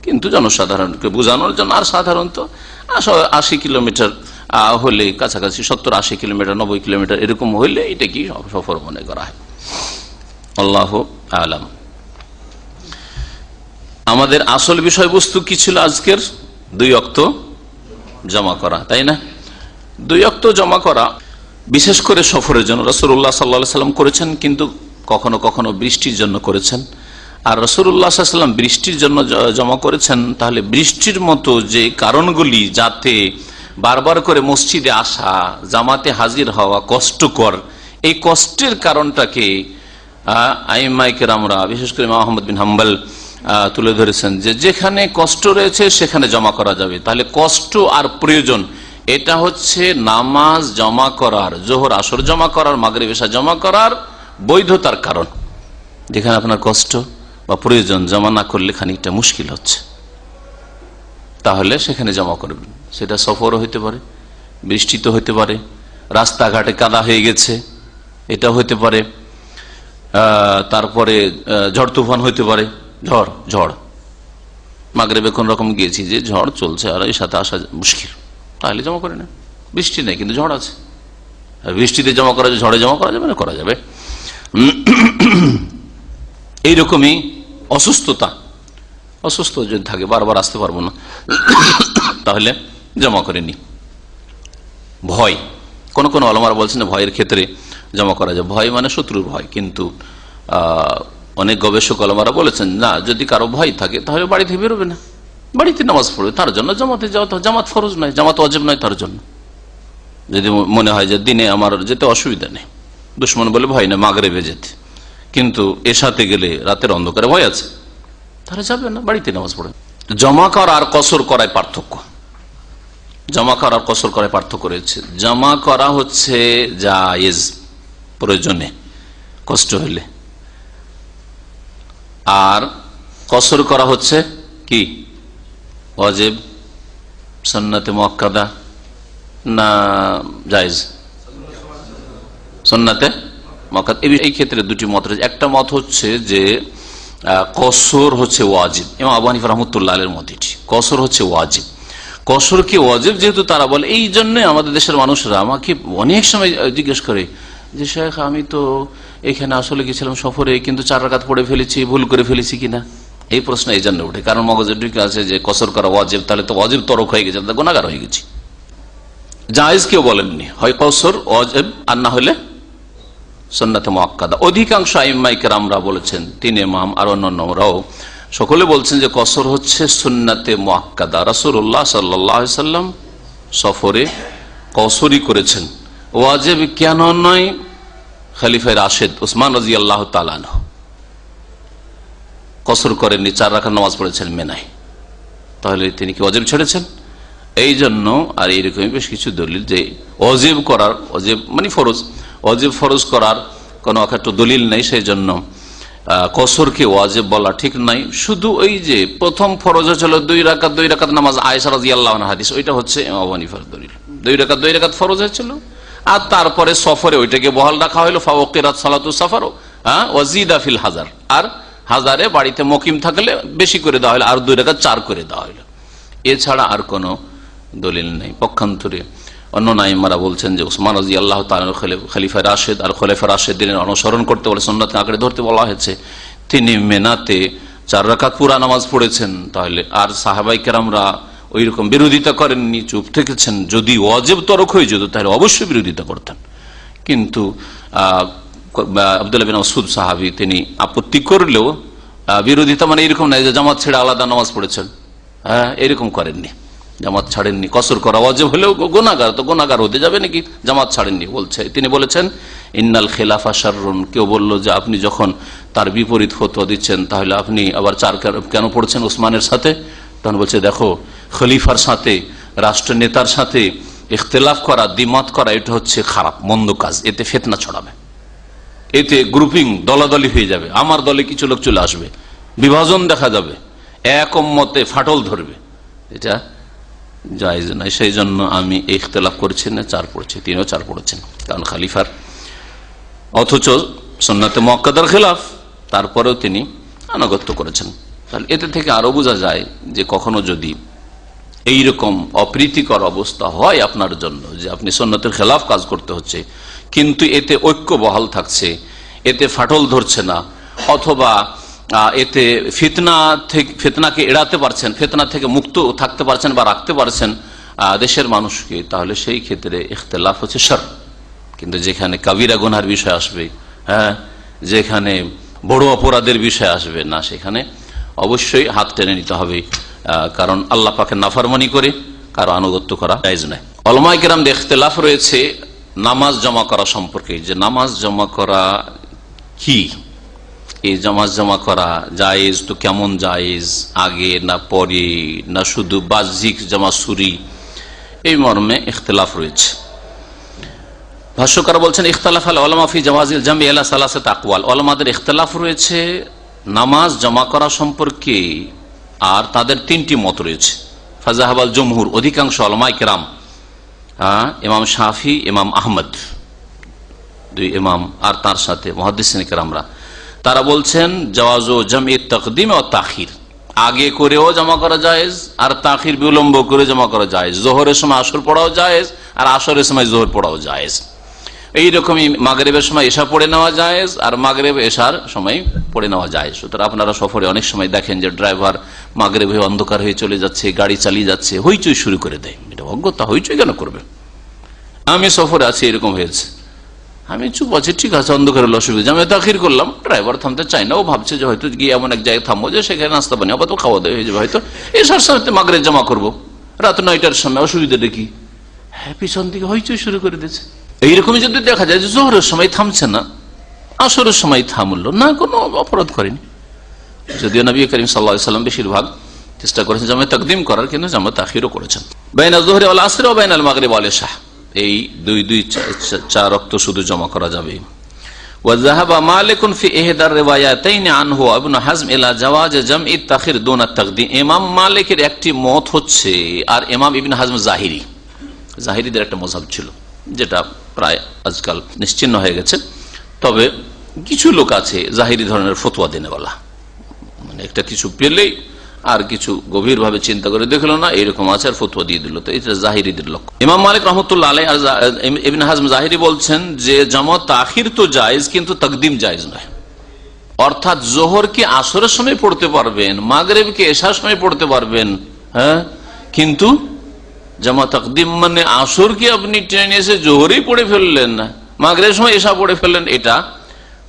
কিন্তু জনসাধারণকে বোঝানোর জন্য। আর সাধারণত 80 কিলোমিটার হলে, কাছাকাছি 70-80 কিলোমিটার, 90 কিলোমিটার এরকম হইলে এটা কি সফর মনে করা হয়। আল্লাহু আলাম। আমাদের আসল বিষয়বস্তু কি ছিল আজকের? 2 ওয়াক্ত জমা করা, তাই না? 2 ওয়াক্ত জমা করা বিশেষ করে সফরের জন্য রাসূলুল্লাহ সাল্লাল্লাহু আলাইহি ওয়াসাল্লাম করেছেন, কিন্তু কখনো কখনো বৃষ্টির জন্য করেছেন। আর রাসূলুল্লাহ সাল্লাল্লাহু আলাইহি ওয়াসাল্লাম বৃষ্টির জন্য জমা করেছেন, তাহলে বৃষ্টির মতো যে কারণগুলি যাতে বারবার করে মসজিদে আসা, জামাতে হাজির হওয়া কষ্টকর, এই কষ্টের কারণটাকে আইম্মায়ে কেরামরা, বিশেষ করে ইমাম আহমদ বিন হাম্বল তুলে ধরেছেন যে যেখানে কষ্ট রয়েছে সেখানে জমা করা যাবে। তাহলে কষ্ট আর প্রয়োজন, এটা হচ্ছে নামাজ জমা করার, জোহর আসর জমা করার, মাগরিব এশা জমা করার বৈধতার কারণ। যেখানে আপনার কষ্ট বা প্রয়োজন জমা না করলে খানিকটা মুশকিল হচ্ছে, তাহলে সেখানে জমা করবেন। সেটা সফরও হইতে পারে, বৃষ্টি তো হইতে পারে, রাস্তাঘাটে কাদা হয়ে গেছে, এটা হইতে পারে, তারপরে ঝড় তুফান হইতে পারে, ঝড় মাগরিবে কোন রকম গিয়েছি যে ঝড় চলছে আর এর সাথে আসা মুশকিল, তাহলে জমা করে না। বৃষ্টি নেই কিন্তু ঝড় আছে, বৃষ্টিতে জমা করা যাবে, ঝড়ে জমা করা যাবে না, করা যাবে। এইরকমই অসুস্থ যদি থাকে, বারবার আসতে পারবো না, তাহলে জমা করে নি। ভয়, কোন কোন ওলামারা বলছেন ভয়ের ক্ষেত্রে জমা করা যায়। ভয় মানে শত্রুর ভয়, কিন্তু অনেক গবেষক ওলামারা বলেছেন না, যদি কারো ভয় থাকে তাহলে বাড়ি থেকে বেরোবে না, বাড়িতে নামাজ পড়বে, তার জন্য জামাতে যাওয়া। জামাত ফরজ নয়, জামাত ওয়াজিব নয় তার জন্য। যদি মনে হয় যে দিনে আমার যেতে অসুবিধা নেই, দুশ্মন বলে ভয় নেই মাগরিবে যেতে, কিন্তু এর সাথে গেলে রাতের অন্ধকারে ভয় আছে, তাহলে যাবে না, বাড়িতে নামাজ পড়ে। জমা করা আর কসর করায় পার্থক্য, জমা করা আর কসর করায় পার্থক্য রয়েছে। জমা করা হচ্ছে জায়েজ, প্রয়োজনে, কষ্ট হইলে, আর কসর করা হচ্ছে কি ওয়াজিব, সুন্নাতে মুআক্কাদা না জায়েজ? সুন্নাতে মুআক্কাদা। এই ক্ষেত্রে দুটি মত রয়েছে। একটা মত হচ্ছে যে কসর হচ্ছে ওয়াজিব, ইমাম আবু হানিফা রাহমাতুল্লাহ আলাইহির মত এটি, কসর হচ্ছে ওয়াজিব। কসর কি ওয়াজিব যেহেতু তারা বলে, এই জন্য আমাদের দেশের মানুষরা আমাকে অনেক সময় জিজ্ঞেস করে যে শেখ আমি তো এখানে আসলে গেছিলাম সফরে, কিন্তু 4 রাকাত পড়ে ফেলেছি, ভুল করে ফেলেছি কিনা। এই প্রশ্ন এই জন্য উঠে, কারণ মগজের ঢুকে আছে যে কসর করা ওয়াজিব, তাহলে তো ওয়াজিব তরক হয়ে গেছে, গুনাহগার হয়ে গেছি। জায়েজ কেউ বলেননি, হয় কসর ওয়াজিব আর না হলে সুন্নাতে মুআক্কাদা। অধিকাংশ আইম্মায়ে কেরামরা বলেছেন, 3 ইমাম আর অন্যান্যরাও সকলে বলছেন যে কসর হচ্ছে সুন্নাতে মুআক্কাদা। রাসূলুল্লাহ সাল্লাল্লাহু আলাইহি ওয়াসাল্লাম সফরে কসরই করেছেন, ওয়াজিব কেন নয়? খলিফা রাশেদ উসমান রাদিয়াল্লাহু তাআলা আনহু কসর করেননি, 4 রাকাত নামাজ পড়েছেন মেনায়, তাহলে তিনি কি ওয়াজিব ছেড়েছেন? এই জন্য আর এইরকমই বেশ কিছু দলিল যে ওয়াজিব করার, ওয়াজিব মানে ফরজ, ওয়াজিব ফরজ করার কোনো একটা দলিল নেই, সেই জন্য কসরকে ওয়াজিব বলা ঠিক নাই। শুধু ওই যে প্রথম ফরজ হচ্ছিল 2 রাকাত নামাজ, আয়েশা রাদিয়াল্লাহু আনহা হাদিস, ওইটা হচ্ছে ইমাম আবু হানিফার দলিল। 2 রাকাত ফরজ হয়েছিল, আর তারপরে সফরে ওইটাকে বহাল রাখা হলো, ফাওয়াকিরাত সালাতু সাফার ওয়াজিদা ফিল হাজার, আর হাজারে বাড়িতে মুকিম থাকলে বেশি করে দেওয়া হলো, আর 2 রাকাত 4 করে দেওয়া হলো। এছাড়া আর কোনো দলিল নেই। পক্ষান্তরে অন্য আইম্মারা বলছেন যে উসমান রাদিয়াল্লাহু তাআলা খলিফা রাশেদ আর খলিফা রাশেদিনের অনুসরণ করতে বলে, সুন্নাতকে আঁকড়ে ধরতে বলা হয়েছে। তিনি মেনাতে 4 রাকাত পুরা নামাজ পড়েছেন, তাহলে আর সাহাবাই কেরামরা ওই রকম বিরোধিতা করেননি, চুপ থেকেছেন। যদি ওয়াজিব তরক হয়ে যেত তাহলে অবশ্যই বিরোধিতা করতেন, কিন্তু আব্দুল্লাহ বিন মাসউদ সাহাবী তিনি আপত্তি করলেও বিরোধিতা মানে এরকম নাই যে জামাত ছেড়ে আলাদা নামাজ পড়েছেন, এরকম করেননি, জামাত ছাড়েননি। কসর করা ওয়াজিব হলেও গুনাহগার, তো গুনাহগার হতে যাবে নাকি? জামাত ছাড়েননি বলছে। তিনি বলেছেন ইন্নাল খিলাফা শাররুন, কেউ বলল যে আপনি যখন তার বিপরীত ফতোয়া দিচ্ছেন তাহলে আপনি আবার 4 কেন পড়ছেন উসমানের সাথে? তখন বলছে দেখো, খলিফার সাথে, রাষ্ট্র নেতার সাথে ইখতিলাফ করা, দ্বিমত করা, এটা হচ্ছে খারাপ মন্দ কাজ, এতে ফিতনা ছড়াবে, এতে গ্রুপিং দলাদলি হয়ে যাবে, আমার দলে কিছু লোক চলে আসবে, বিভাজন দেখা যাবে, এক উম্মতে ফাটল ধরবে, এটা জায়েজ নাই। সেই জন্য আমি ইখতিলাফ করছি না, 4 পড়ছি, তিনিও 4 পড়েছেন, কারণ খলিফার, অথচ সুন্নাতে মুআক্কাদার খেলাফ, তারপরেও তিনি আনুগত্য করেছেন। তাহলে এতে থেকে আরো বোঝা যায় যে কখনো যদি এইরকম অপ্রীতিকর অবস্থা হয় আপনার জন্য, যে আপনি সুন্নতের খেলাফ কাজ করতে হচ্ছে, কিন্তু এতে ঐক্য বহাল থাকছে, এতে ফাটল ধরছে না, অথবা এতে ফিতনাকে এড়াতে পারছেন, ফিতনা থেকে মুক্ত থাকতে পারছেন বা রাখতে পারছেন দেশের মানুষকে, তাহলে সেই ক্ষেত্রে ইখতিলাফ হচ্ছে শর। কিন্তু যেখানে কাবিরা গুনার বিষয় আসবে, যেখানে বড় অপরাধের বিষয় আসবে না, সেখানে অবশ্যই হাত টেনে নিতে হবে, কারণ আল্লাহ পাকের নাফরমানি করে কারো আনুগত্য করা জায়েজ নয়। উলামায়ে কেরামদের ইখতিলাফ রয়েছে নামাজ জমা করা সম্পর্কে, যে নামাজ জমা করা কি, এই নামাজ জমা করা জায়েজ তো কেমন জায়েজ, আগে না পরে, না শুধু বাহ্যিক জামা সুরি, এই মর্মে ইখতিলাফ রয়েছে। ভাষ্যকার বলছেন ইখতিলাফ আল উলামা ফি জাওয়াজিল জামই ইলা সালাসাত আকওয়াল, উলামাদের ইখতিলাফ রয়েছে নামাজ জমা করা সম্পর্কে, আর তাদের 3টি মত রয়েছে। ফাজাহাবাল জমহুর, অধিকাংশ উলামায়ে কেরাম, ইমাম শাফি, ইমাম আহমদ, 2 ইমাম আর তার সাথে মুহাদ্দিসিন কেরামরা, তারা বলছেন জাওয়াজু জামই তাকদিম ও তাখির, আগে করেও জমা করা জায়েজ, আর তাখির বিলম্ব করে জমা করা জায়েজ। জোহরের সময় আসর পড়াও জায়েজ, আর আসরের সময় জোহর পড়াও জায়েজ। এইরকমই মাগরিবের সময় এশা পড়ে নেওয়া জায়েজ, আর মাগরিব এশার সময় পড়ে নেওয়া জায়েজ। সুতরাং আপনারা সফরে অনেক সময় দেখেন যে ড্রাইভার মাগরিব হয়ে অন্ধকার হয়ে চলে যাচ্ছে, গাড়ি চালিয়ে যাচ্ছে, হইচই শুরু করে দেয়। এটা অজ্ঞতা, হইচই কেন করবে? আমি সফরে আছি, এরকম হয়েছে, আমি চুপ আছি, ঠিক আছে, অন্ধকার হলো অসুবিধা, আমি তাখির করলাম, ড্রাইভার থামতে চাই না, ও ভাবছে যে হয়তো গিয়ে এমন এক জায়গায় থামবো যে সেখানে নাস্তা বানিয়ে আবার তো খাওয়া দাওয়া হয়ে যাবে, হয়তো এসার সময় মাগরিব জমা করবো, রাত 9টার সময়, অসুবিধা দেখি, হ্যাঁ পিছন দিকে হইচই শুরু করে দিয়েছে। এইরকমই যদি দেখা যায় যে জোহরের সময় থামছে না, আসরের সময় থামলো না, কোনো অপরাধ করেনি। যদিও নবী করিম সাল্লাল্লাহু আলাইহি ওয়াসাল্লাম বেশিরভাগ চেষ্টা করেছেন জামে তাকদিম করার, কিন্তু জামে তাখিরও করেছেন। বাইনা যুহরি ওয়াল আসরি ওয়া বাইনাল মাগরিব ওয়াল ইশা, এই দুই চার রক্ত শুধু জমা করা যাবে। ওয়া যাহাবা মালিকুন ফি ইহদার রিওয়ায়াতাইন আনহু ইবনে হাজম ইলা জাওয়াজ জামই তাখির দুনা তাকদিম। ইমাম মালিকের একটি মত হচ্ছে, আর ইমাম ইবনে হাজম জাহিরিদের একটা মযহাব ছিল, যেটা প্রায় আজকাল নিশ্চিহ্ন হয়ে গেছে। তবে কিছু লোক আছে জাহিরি ধরনের ফতোয়া দেনেওয়ালা, মানে একটা কিছু পেলেই আর কিছু গভীরভাবে চিন্তা করে দেখলো না, এরকম আছে, আর ফতোয়া দিয়ে দিল। তো এটা জাহিরিদের লক্ষ্য। ইমাম মালিক রহমতুল্লাহ আলাইহি আর ইবনে হাজম জাহিরি বলছেন যে জামা তাখির তো জায়েজ, কিন্তু তাকদিম জায়েজ নয়। অর্থাৎ জোহরকে আসরের সময় পড়তে পারবেন, মাগরিবকে এশার সময় পড়তে পারবেন, হ্যাঁ, কিন্তু জামা তাকদিম মানে আসরকে আপনি টেনে এসে জোহরেই পড়ে ফেললেন, মাগরিবের সময় এশা পড়ে ফেললেন, এটা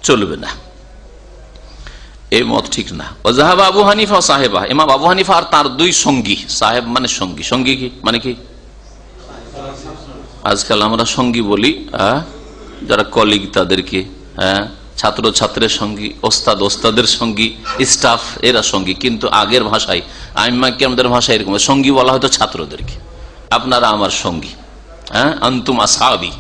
চলবে না, এই মত ঠিক না। ওয়াজাহাব আবু হানিফা সাহেবা, ইমাম আবু হানিফা আর তার দুই সঙ্গী, সাহেব মানে সঙ্গী, সঙ্গী কি মানে কি? আজকাল আমরা সঙ্গী বলি যারা কলিগ তাদেরকে, হ্যাঁ, ছাত্র ছাত্রের সঙ্গী, ওস্তাদ ওস্তাদের সঙ্গী, স্টাফ এরা সঙ্গী। কিন্তু আগের ভাষায়, আইম্মা কিরামদের ভাষায় এরকম সঙ্গী বলা হয়তো ছাত্রদেরকে, আপনারা আমার সঙ্গী, হ্যাঁ, আনতুম আসহাবি।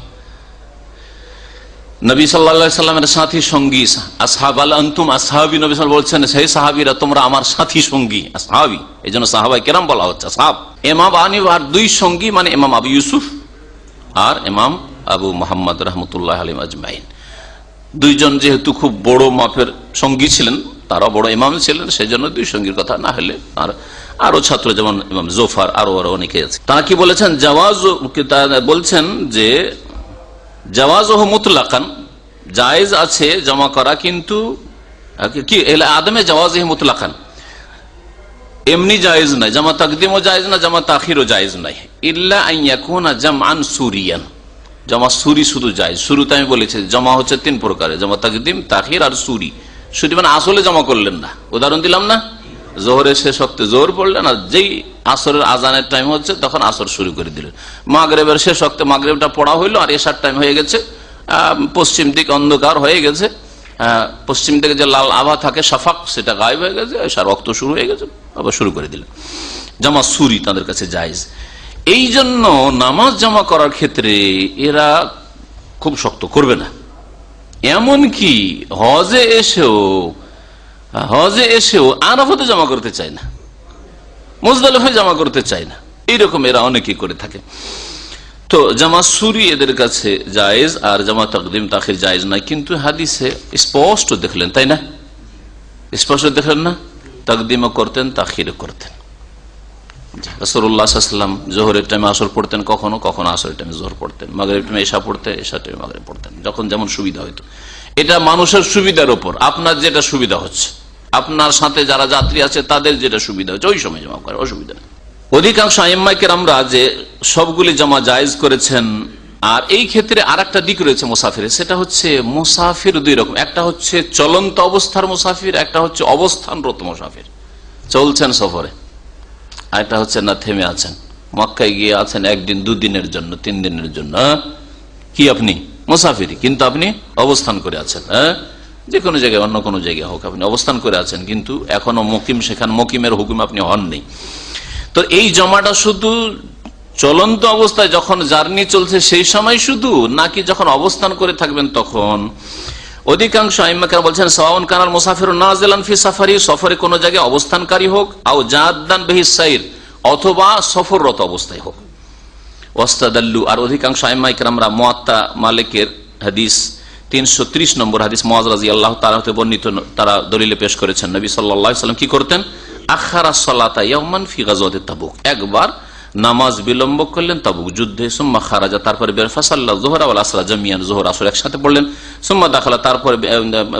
নবী সাল্লাল্লাহু আলাইহি সাল্লামের সাথী সঙ্গী আসহাব, আল আনতুম আসহাবি, নবী সাল্লাল্লাহু আলাইহি বলছেন সেই সাহাবীরা তোমরা আমার সাথী সঙ্গী, আসহাবি, এইজন্য সাহাবায়ে কেরাম বলা হচ্ছে আসহাব। ইমাম আবু হানিফার দুই সঙ্গী মানে ইমাম আবু ইউসুফ আর ইমাম আবু মুহাম্মদ রাহমাতুল্লাহি আলাইহিম আজমাইন। দুইজন যেহেতু খুব বড় মাপের সঙ্গী ছিলেন, তারা বড় ইমাম ছিলেন, সেজন্য দুই সঙ্গীর কথা না হলে আর আরো ছাত্র যেমন ইমাম জোফার, আরো অনেকে আছে। তারা কি বলেছেন? জাওয়াজ, বলছেন যে জাওয়াজহু মুতলাকান, জায়েজ আছে জমা করা, কিন্তু কি আদমে জাওয়াজহি মুতলাকান, এমনি জায়েজ নাই, জামা তাকদিমও জায়েজ না, জামা তাখিরও জায়েজ নাই, ইল্লা আন ইয়াকুনা জামআন সুরিয়ান, জমা সুরি শুধু জায়েজ। শুরুতে আমি বলেছি জমা হচ্ছে তিন প্রকারের, জমা তাকদিম, তাখির আর সুরি। সুরি মানে আসলে জমা করলেন না, উদাহরণ দিলাম না, জোহরের শেষ ওয়াক্তে জোহর পড়লেন, আর যেই আসরের আজানের টাইম হচ্ছে তখন আসর শুরু করে দিলেন। মাগরিবের শেষ ওয়াক্তে মাগরিবটা পড়া হইলো, আর এশার টাইম হয়ে গেছে, পশ্চিম দিক অন্ধকার হয়ে গেছে, পশ্চিম দিকে যে লাল আভা থাকে শাফাক, সেটা গায়েব হয়ে গেছে, এশার ওয়াক্ত শুরু হয়ে গেছে, আবার শুরু করে দিলেন। জামা সুরি তাদের কাছে জায়েজ। এই জন্য নামাজ জমা করার ক্ষেত্রে এরা খুব শক্ত করবে না। এমনকি হজে এসেও আরাফাতে জমা করতে চায় না, মুজদালিফায় জমা করতে চায় না, এইরকম এরা অনেকেই করে থাকে। তো জামা সুরি এদের কাছে জায়েজ, আর জামা তাকদিম তাখির জায়েজ নাই। কিন্তু হাদিসে স্পষ্ট দেখলেন, তাই না? স্পষ্ট দেখলেন না, তাকদিমও করতেন, তাখিরও করতেন। রাসূলুল্লাহ সাল্লাল্লাহু আলাইহি ওয়াসাল্লাম জোহরের টাইমে আসর পড়তেন, কখনো কখনো আসরের টাইমে জোহর পড়তেন, মাগরিবের টাইমে এশা পড়তেন, এশার টাইমে মাগরিব পড়তেন, যখন যেমন সুবিধা হইতো। এটা মানুষের সুবিধার উপর, আপনার যেটা সুবিধা হচ্ছে, আপনার সাথে যারা যাত্রী আছে তাদের যেটা সুবিধা হচ্ছে ওই সময় জমা করে, অসুবিধা নেই। অধিকাংশ আইম্মায়ে কেরামরা যে সবগুলি জমা জায়েজ করেছেন। আর এই ক্ষেত্রে আর একটা দিক রয়েছে মুসাফিরের, সেটা হচ্ছে মুসাফির দুই রকম, একটা হচ্ছে চলন্ত অবস্থার মুসাফির, একটা হচ্ছে অবস্থানরত মুসাফির, চলছেন সফরে, আর একটা হচ্ছে না থেমে আছেন, মক্কায় গিয়ে আছেন একদিন, দুদিনের জন্য, 3 দিনের জন্য, কি আপনি মুসাফিরি, কিন্তু আপনি অবস্থান করে আছেন, যে কোনো জায়গায়, অন্য কোনো জায়গায় হোক, আপনি অবস্থান করে আছেন, কিন্তু এখনো মুকিম, সেখানে মুকিমের হুকুম আপনি হননি। তো এই জমাটা শুধু চলন্ত অবস্থায় যখন জার্নি চলছে সেই সময় শুধু, নাকি যখন অবস্থান করে থাকবেন তখন? অধিকাংশ আইম্মাকেরা বলছেন সাওয়াউন কানাল মুসাফিরুন নাজিলান ফি সাফারি, সফরে কোনো জায়গায় অবস্থানকারী হোক, আও জাদ্দান বিহি সাইর, অথবা সফররত অবস্থায় হোক। ওয়াস্তাদাল্লু, আর অধিকাংশ আইম্মায়ে কেরামরা মুয়াত্তা মালিকের হাদিস 330 নম্বর হাদিস মুআয রাদিয়াল্লাহু তাআলা হতে বর্ণিত, তারা দলিলে পেশ করেছেন নবী সাল্লাল্লাহু আলাইহি ওয়াসাল্লাম কি করতেন? আখারা সালাতা ইয়াওমান ফি গাজওয়াতি তাবুক, একবার নামাজ বিলম্ব করলেন তাবুক যুদ্ধে। সুম্মা খারাজা, তারপরে বের ফাসাল্লা যুহরা ওয়াল আসরা জামিয়ান, যুহর আসর একসাথে পড়লেন। সুম্মা দাখালা, তারপরে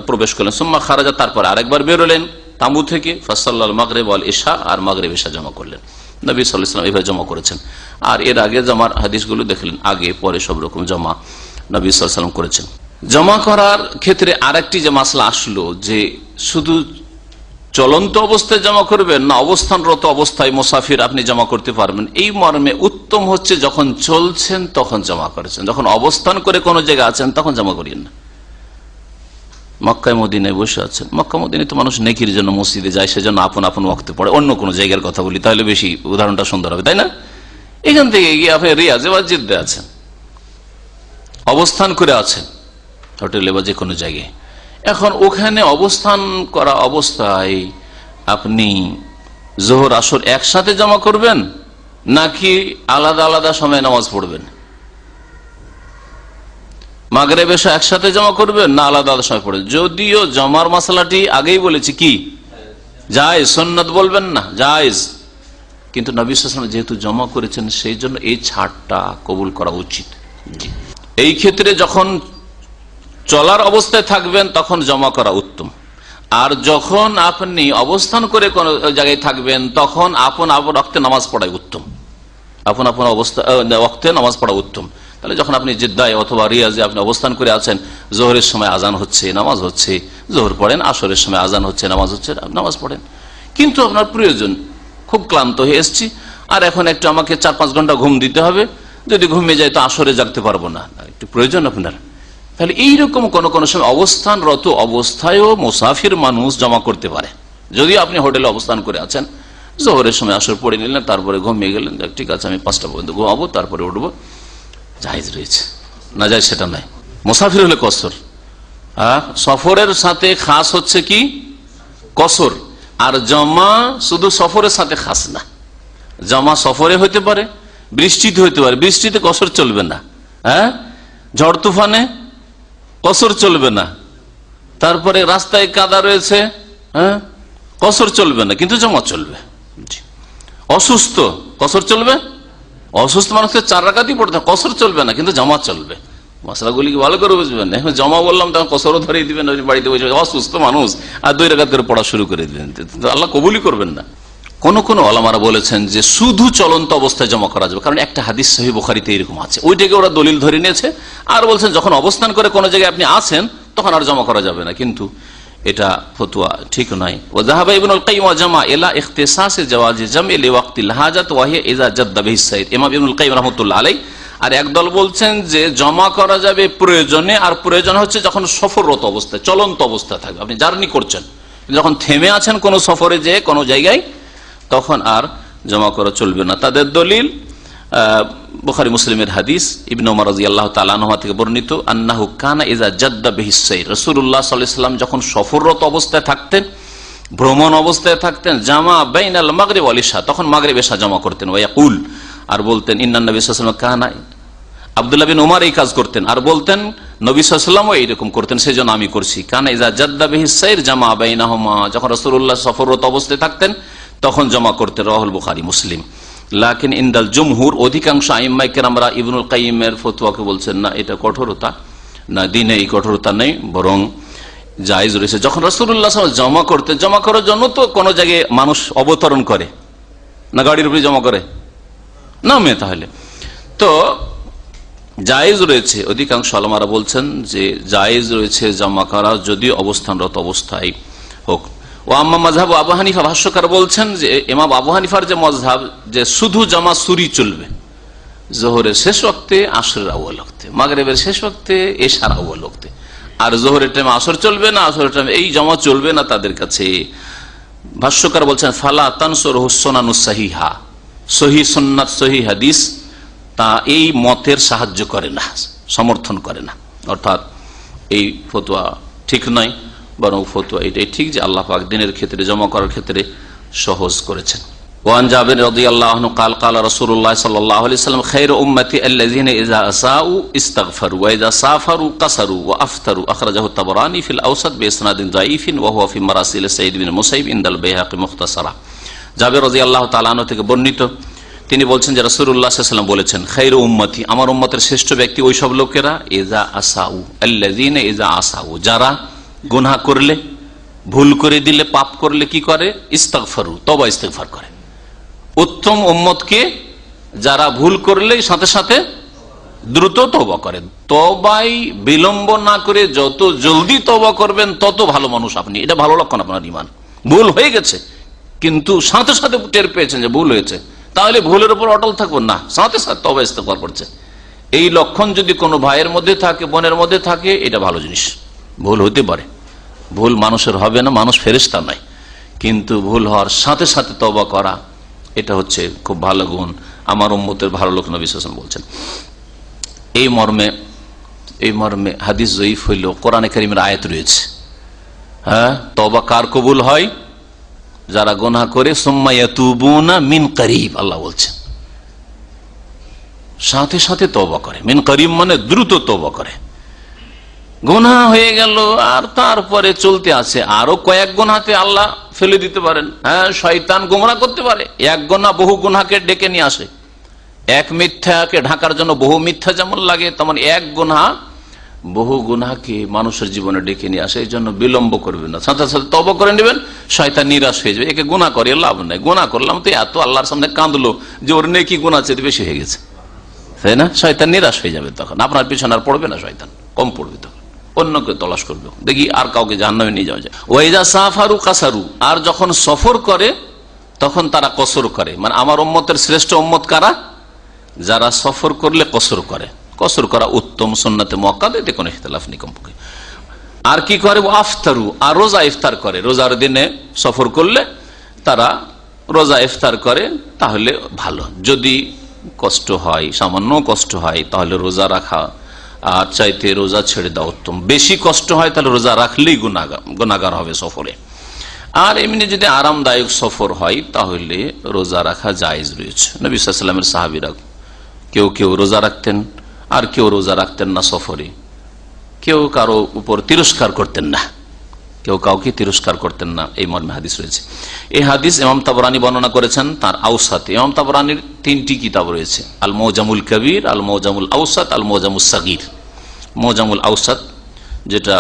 প্রবেশ করলেন। সুম্মা খারাজা, তারপরে আরেকবার বেরোলেন তাঁবু থেকে। ফাসাল্লাল মাগরিব ওয়াল ইশা, আর মাগরিব ইশা জমা করলেন। নবী সাল্লাল্লাহু আলাইহি ওয়াসাল্লাম এইভাবে জমা করেছেন। আর এর আগে জমার হাদিসগুলো দেখলেন, আগে পরে সব রকম জমা নবী সাল্লাল্লাহু আলাইহি ওয়াসাল্লাম করেছেন। জমা করার ক্ষেত্রে আরেকটি যে মাসলা আসলো, যে শুধু চলন্ত অবস্থায় জমা করবেন না অবস্থানরত অবস্থায় মুসাফির আপনি জমা করতে পারবেন। এই মর্মে উত্তম হচ্ছে যখন চলছেন তখন জমা করেছেন, যখন অবস্থান করে কোনো জায়গায় আছেন তখন জমা করিয়েন না। মক্কায় মদিনায় বসে আছেন, মক্কা মদিনায় তো মানুষ নেকির জন্য মসজিদে যায়, সেজন্য আপন আপন ওয়াক্তে পড়ে। অন্য কোনো জায়গার কথা বলি তাহলে বেশি উদাহরণটা সুন্দর হবে, তাই না? এখান থেকে গিয়ে আপনি রিয়াজে বা জিদ্দে আছেন, অবস্থান করে আছেন হোটেলে বা যে কোনো জায়গায়। এখন ওখানে অবস্থান করা অবস্থায় আপনি জোহর আসর একসাথে জমা করবেন নাকি আলাদা আলাদা সময় নামাজ পড়বেন? মাগরিব এশা একসাথে জমা করবেন না আলাদা আলাদা সময় পড়বেন? যদিও জমার মশলাটি আগেই বলেছি কি জায়েজ, সুন্নাত বলবেন না, জায়েজ। কিন্তু নবী সাল্লাল্লাহু আলাইহি ওয়াসাল্লাম যেহেতু জমা করেছেন সেই জন্য এই ছাড়টা কবুল করা উচিত। এই ক্ষেত্রে যখন চলার অবস্থায় থাকবেন তখন জমা করা উত্তম, আর যখন আপনি অবস্থান করে কোন জায়গায় থাকবেন তখন আপন আপন ওয়াক্তে নামাজ পড়াই উত্তম, আপন আপন অবস্থা ওয়াক্তে নামাজ পড়া উত্তম। তাহলে যখন আপনি জিদ্দায় অথবা রিয়াজে আপনি অবস্থান করে আছেন, জোহরের সময় আজান হচ্ছে নামাজ হচ্ছে, জোহর পড়েন, আসরের সময় আজান হচ্ছে নামাজ হচ্ছে, নামাজ পড়েন। কিন্তু আপনার প্রয়োজন, খুব ক্লান্ত হয়ে এসছি আর এখন একটু আমাকে 4-5 ঘন্টা ঘুম দিতে হবে, যদি ঘুমিয়ে যায় তো আসরে জাগতে পারবো না, একটু প্রয়োজন আপনার। তাহলে এইরকম কোন কোন সময় অবস্থানরত অবস্থায়ও মুসাফির মানুষ জমা করতে পারে। যদি আপনি হোটেলে অবস্থান করে আছেন, জোহরের সময় আসর পড়ে নিলেন, তারপরে ঘুমিয়ে গেলেন, ঠিক আছে আমি 5টা পর্যন্ত ঘুমাবো, তারপরে উঠবো, জায়েজ রয়েছে। না যায় সেটা নাই। মুসাফির হলে কসর, সফরের সাথে খাস হচ্ছে কি কসর, আর জমা শুধু সফরের সাথে খাস না। জমা সফরে হইতে পারে, বৃষ্টিতে হইতে পারে, বৃষ্টিতে কসর চলবে না, ঝড় তুফানে কসর চলবে না, তারপরে রাস্তায় কাদা রয়েছে, কসর চলবে না, কিন্তু জমা চলবে। অসুস্থ কসর চলবে, অসুস্থ মানুষকে 4 রাকাতই পড়তে কসর চলবে না, কিন্তু জমা চলবে। মশলাগুলি ভালো করে বুঝবেন। এখন জমা বললাম তখন কসরও ধরিয়ে দিবেন, বাড়িতে বসে অসুস্থ মানুষ আর 2 রাকাত করে পড়া শুরু করে দিলেন, আল্লাহ কবুলই করবেন না। কোন কোন ওলামারা বলেছেন যে শুধু চলন্ত অবস্থায় জমা করা যাবে, কারণ একটা হাদিস সহিহ বুখারীতে এরকম আছে, ওইটাকে ওরা দলিল ধরে নিয়েছে। আর বলছেন যখন অবস্থান করে কোন জায়গায় আপনি আছেন তখন আর জমা করা যাবে না, কিন্তু এটা ফতোয়া ঠিক নয়। ওয়াজাহাবা ইবনুল কাইয়িম ওয়া জামা ইলা ইখতিসাস জাওয়াজি জাম'i লিওয়াক্তিল হাজাত ওয়া হিয়া ইযা জাদ্দা বিহিস সাইর। ইমাম ইবনুল কাইয়িম রাহমাতুল্লাহ আলাইহি আর একদল বলছেন যে জমা করা যাবে প্রয়োজনে, আর প্রয়োজন হচ্ছে যখন সফররত অবস্থায়, চলন্ত অবস্থায় থাকবে, আপনি জার্নি করছেন, যখন থেমে আছেন কোন সফরে যে কোনো জায়গায় তখন আর জমা করা চলবে না। তাদের দলিল বুখারী মুসলিমের হাদিস ইবনে ওমর রাদিয়াল্লাহু তাআলা আনহু থেকে বর্ণিত, আন্নাহু কানা ইযা জাদ্দা বিহিস সাইর, রাসূলুল্লাহ সাল্লাল্লাহু আলাইহি ওয়াসাল্লাম যখন সফররত অবস্থায় থাকতেন, ভ্রমণ অবস্থায় থাকতেন, জামা বাইনাল মাগরিব ওয়াল ইশা, তখন মাগরিব ইশা জমা করতেন। ওয়া ইয়াকুল, আর বলতেন, ইন্নান নবী সাল্লাল্লাহু আলাইহি ওয়াসাল্লাম কানা, আব্দুল্লাহ বিন ওমর এই কাজ করতেন, আর বলতেন নবী সাল্লাল্লাহু আলাইহি ওয়াসাল্লামও এইরকম করতেন, সেজন্য আমি করছি। কানা ইযা জাদ্দা বিহিস সাইর জামা বাইনাহুমা, যখন রাসূলুল্লাহ সফররত অবস্থায় থাকতেন তখন জমা করতেন। রাওয়াহুল বুখারী মুসলিম। লাকিন ইনদাল জুমহুর, অধিকাংশ আইম্মায়ে কেরামরা ইবনুল কাইয়িমের ফতোয়াকে বলছেন না এটা কঠোরতা, না দিনে এই কঠোরতা নেই, বরং জায়েজ রয়েছে। যখন রাসূলুল্লাহ সাল্লাল্লাহু আলাইহি ওয়াসাল্লাম জমা করতে, জমা করার জন্য তো কোন জায়গায় মানুষ অবতরণ করে না, গাড়ির উপরে জমা করে নামে, তাহলে তো জায়েজ রয়েছে। অধিকাংশ উলামারা বলছেন যে জায়েজ রয়েছে জমা করা, যদি অবস্থানরত অবস্থায় হোক। ও আম্মা মাযহাব আবু হানিফা, ভাষ্যকার বলছেন যে ইমাম আবু হানিফার যে মাযহাব, যে শুধু জামা সুরি চলবে জোহরের শেষ ওয়াক্তে, আসরের আউয়াল ওয়াক্তে, মাগরিবের শেষ ওয়াক্তে, এশার আউয়াল ওয়াক্তে, আর জোহরের টাইমে আসর চলবে না, আসরের টাইমে এই জমা চলবে না তাদের কাছে। ভাষ্যকার বলছেন ফালা তানসুরহু সুনানুস সাহিহা, সহিহ সুন্নাত সহিহ হাদিস তা এই মতের সাহায্য করে না, সমর্থন করে না, অর্থাৎ এই ফতোয়া ঠিক নয়, বরং ফতোয়া এটাই ঠিক যে আল্লাহ পাক দিনের ক্ষেত্রে জমা করার ক্ষেত্রে সহজ করেছেন। ওয়ান জাবির রাদিয়াল্লাহু আনহু قال قال رسول الله صلى الله عليه وسلم خير امتي الذين اذا اساءوا استغفروا واذا سافروا قصروا وافطروا اخرجه الطبراني في الاوسط باسناد ضعيف وهو في مراسيل سعيد بن المسيب عند البيهقي مختصرا। জাবের রাদিয়াল্লাহু তাআলা আনহু থেকে বর্ণিত, তিনি বলছেন যে রাসূলুল্লাহ সাল্লাল্লাহু আলাইহি ওয়াসাল্লাম বলেছেন, খায়রু উম্মতি, আমার উম্মতের শ্রেষ্ঠ ব্যক্তি ওই সব লোকেরা, ইযা আসাউ আল্লাযীনা ইযা আসাউ, যারা গুনাহ করলে, ভুল করে দিলে, পাপ করলে কি করে, ইস্তিগফারু, তওবা ইস্তিগফার করে। উত্তম উম্মতকে যারা ভুল করলে সাথে সাথে দ্রুত তওবা করেন। তওবাই বিলম্ব না করে যত জলদি তওবা করবেন তত ভালো মানুষ আপনি। এটা ভালো লক্ষণ আপনার ঈমান। ভুল হয়ে গেছে কিন্তু সাথে সাথে টের পেয়েছেন যে ভুল হয়েছে, তাহলে ভুলের উপর অটল থাকবেন না, সাথে সাথে তওবা ইস্তিগফার করছে। এই লক্ষণ যদি কোনো ভাইয়ের মধ্যে থাকে, বোনের মধ্যে থাকে, এটা ভালো জিনিস। ভুল হতে পারে, ভুল মানুষের হবে না, মানুষ ফেরেশতা নয়, কিন্তু ভুল হওয়ার সাথে সাথে তওবা করা, এটা হচ্ছে খুব ভালো গুণ। আমার উম্মতের ভালো লোক নবী সাল্লাল্লাহু আলাইহি ওয়াসাল্লাম বলছেন। এই মর্মে হাদিস জয়ীফ হইল, কোরআনে কারীমের আয়াত রয়েছে। হ্যাঁ, তওবা কার কবুল হয়? যারা গুনাহ করে সুম্মা ইয়াতুবুনা মিন করিব, আল্লাহ বলছেন সাথে সাথে তওবা করে। মিন করিব মানে দ্রুত তওবা করে। গুনাহ হয়ে গেল আর তারপরে চলতে আছে, আরো কয়েক গুনাহতে আল্লাহ ফেলে দিতে পারেন। হ্যাঁ, শয়তান গোমরাহ করতে পারে। এক গুনাহ বহু গুনাহকে ডেকে নিয়ে আসে। এক মিথ্যাকে ঢাকার জন্য বহু মিথ্যা যেমন লাগে, তেমন এক গুনাহ বহু গুনাহকে মানুষের জীবনে ডেকে নিয়ে আসে। এই জন্য বিলম্ব করবেন না, সাথে সাথে তওবা করে নেবেন। শয়তান নিরাশ হয়ে যাবে, একে গুনাহ করে লাভ নাই, গুনাহ করলাম তো এত, আল্লাহর সামনে কাঁদলো যে ওর নেকি গুনাহ চেয়ে বেশি হয়ে গেছে, তাই না? শয়তান নিরাশ হয়ে যাবে, তখন আপনার পিছনে আর পড়বে না, শয়তান কম পড়বে, তখন অন্যকে তলাশ করবে, দেখি আর কাউকে জাহান্নামে নিয়ে যাওয়া যায়। ওয়াইদা সাফারু কাসারু, আর যখন সফর করে তখন তারা কসর করে। মানে আমার উম্মতের শ্রেষ্ঠ উম্মত কারা? যারা সফর করলে কসর করে। কসর করা উত্তম, সুন্নাতে মুআক্কাদা, এতে কোনো ইখতিলাফ নেই কমপক্ষে। আর কি করে? আফতারু, আর রোজা ইফতার করে। রোজার দিনে সফর করলে তারা রোজা ইফতার করে, তাহলে ভালো। যদি কষ্ট হয়, সামান্য কষ্ট হয়, তাহলে রোজা রাখা আর চাইতে রোজা ছেড়ে দেওয়া উত্তম। বেশি কষ্ট হয় তাহলে রোজা রাখলেই গুনাহগার হবে সফরে। আর এমনি যদি আরামদায়ক সফর হয় তাহলে রোজা রাখা জায়েজ রয়েছে। নবী সাল্লাল্লাহু আলাইহি ওয়াসাল্লামের সাহাবীরা কেউ রোজা রাখতেন আর কেউ রোজা রাখতেন না সফরে। কেউ কারো উপর তিরস্কার করতেন না, কেউ কাউকে তিরস্কার করতেন না, এই মর্মে হাদিস রয়েছে। এই হাদিস ইমাম তাবরানী বর্ণনা করেছেন তার আওসাতে। ইমাম তাবরানীর 3টি কিতাব রয়েছে, আল মুজামুল কবির, আল মুজামুল আওসাত, আল মুজামুস সাগীর। মুজামুল আওসাত যেটা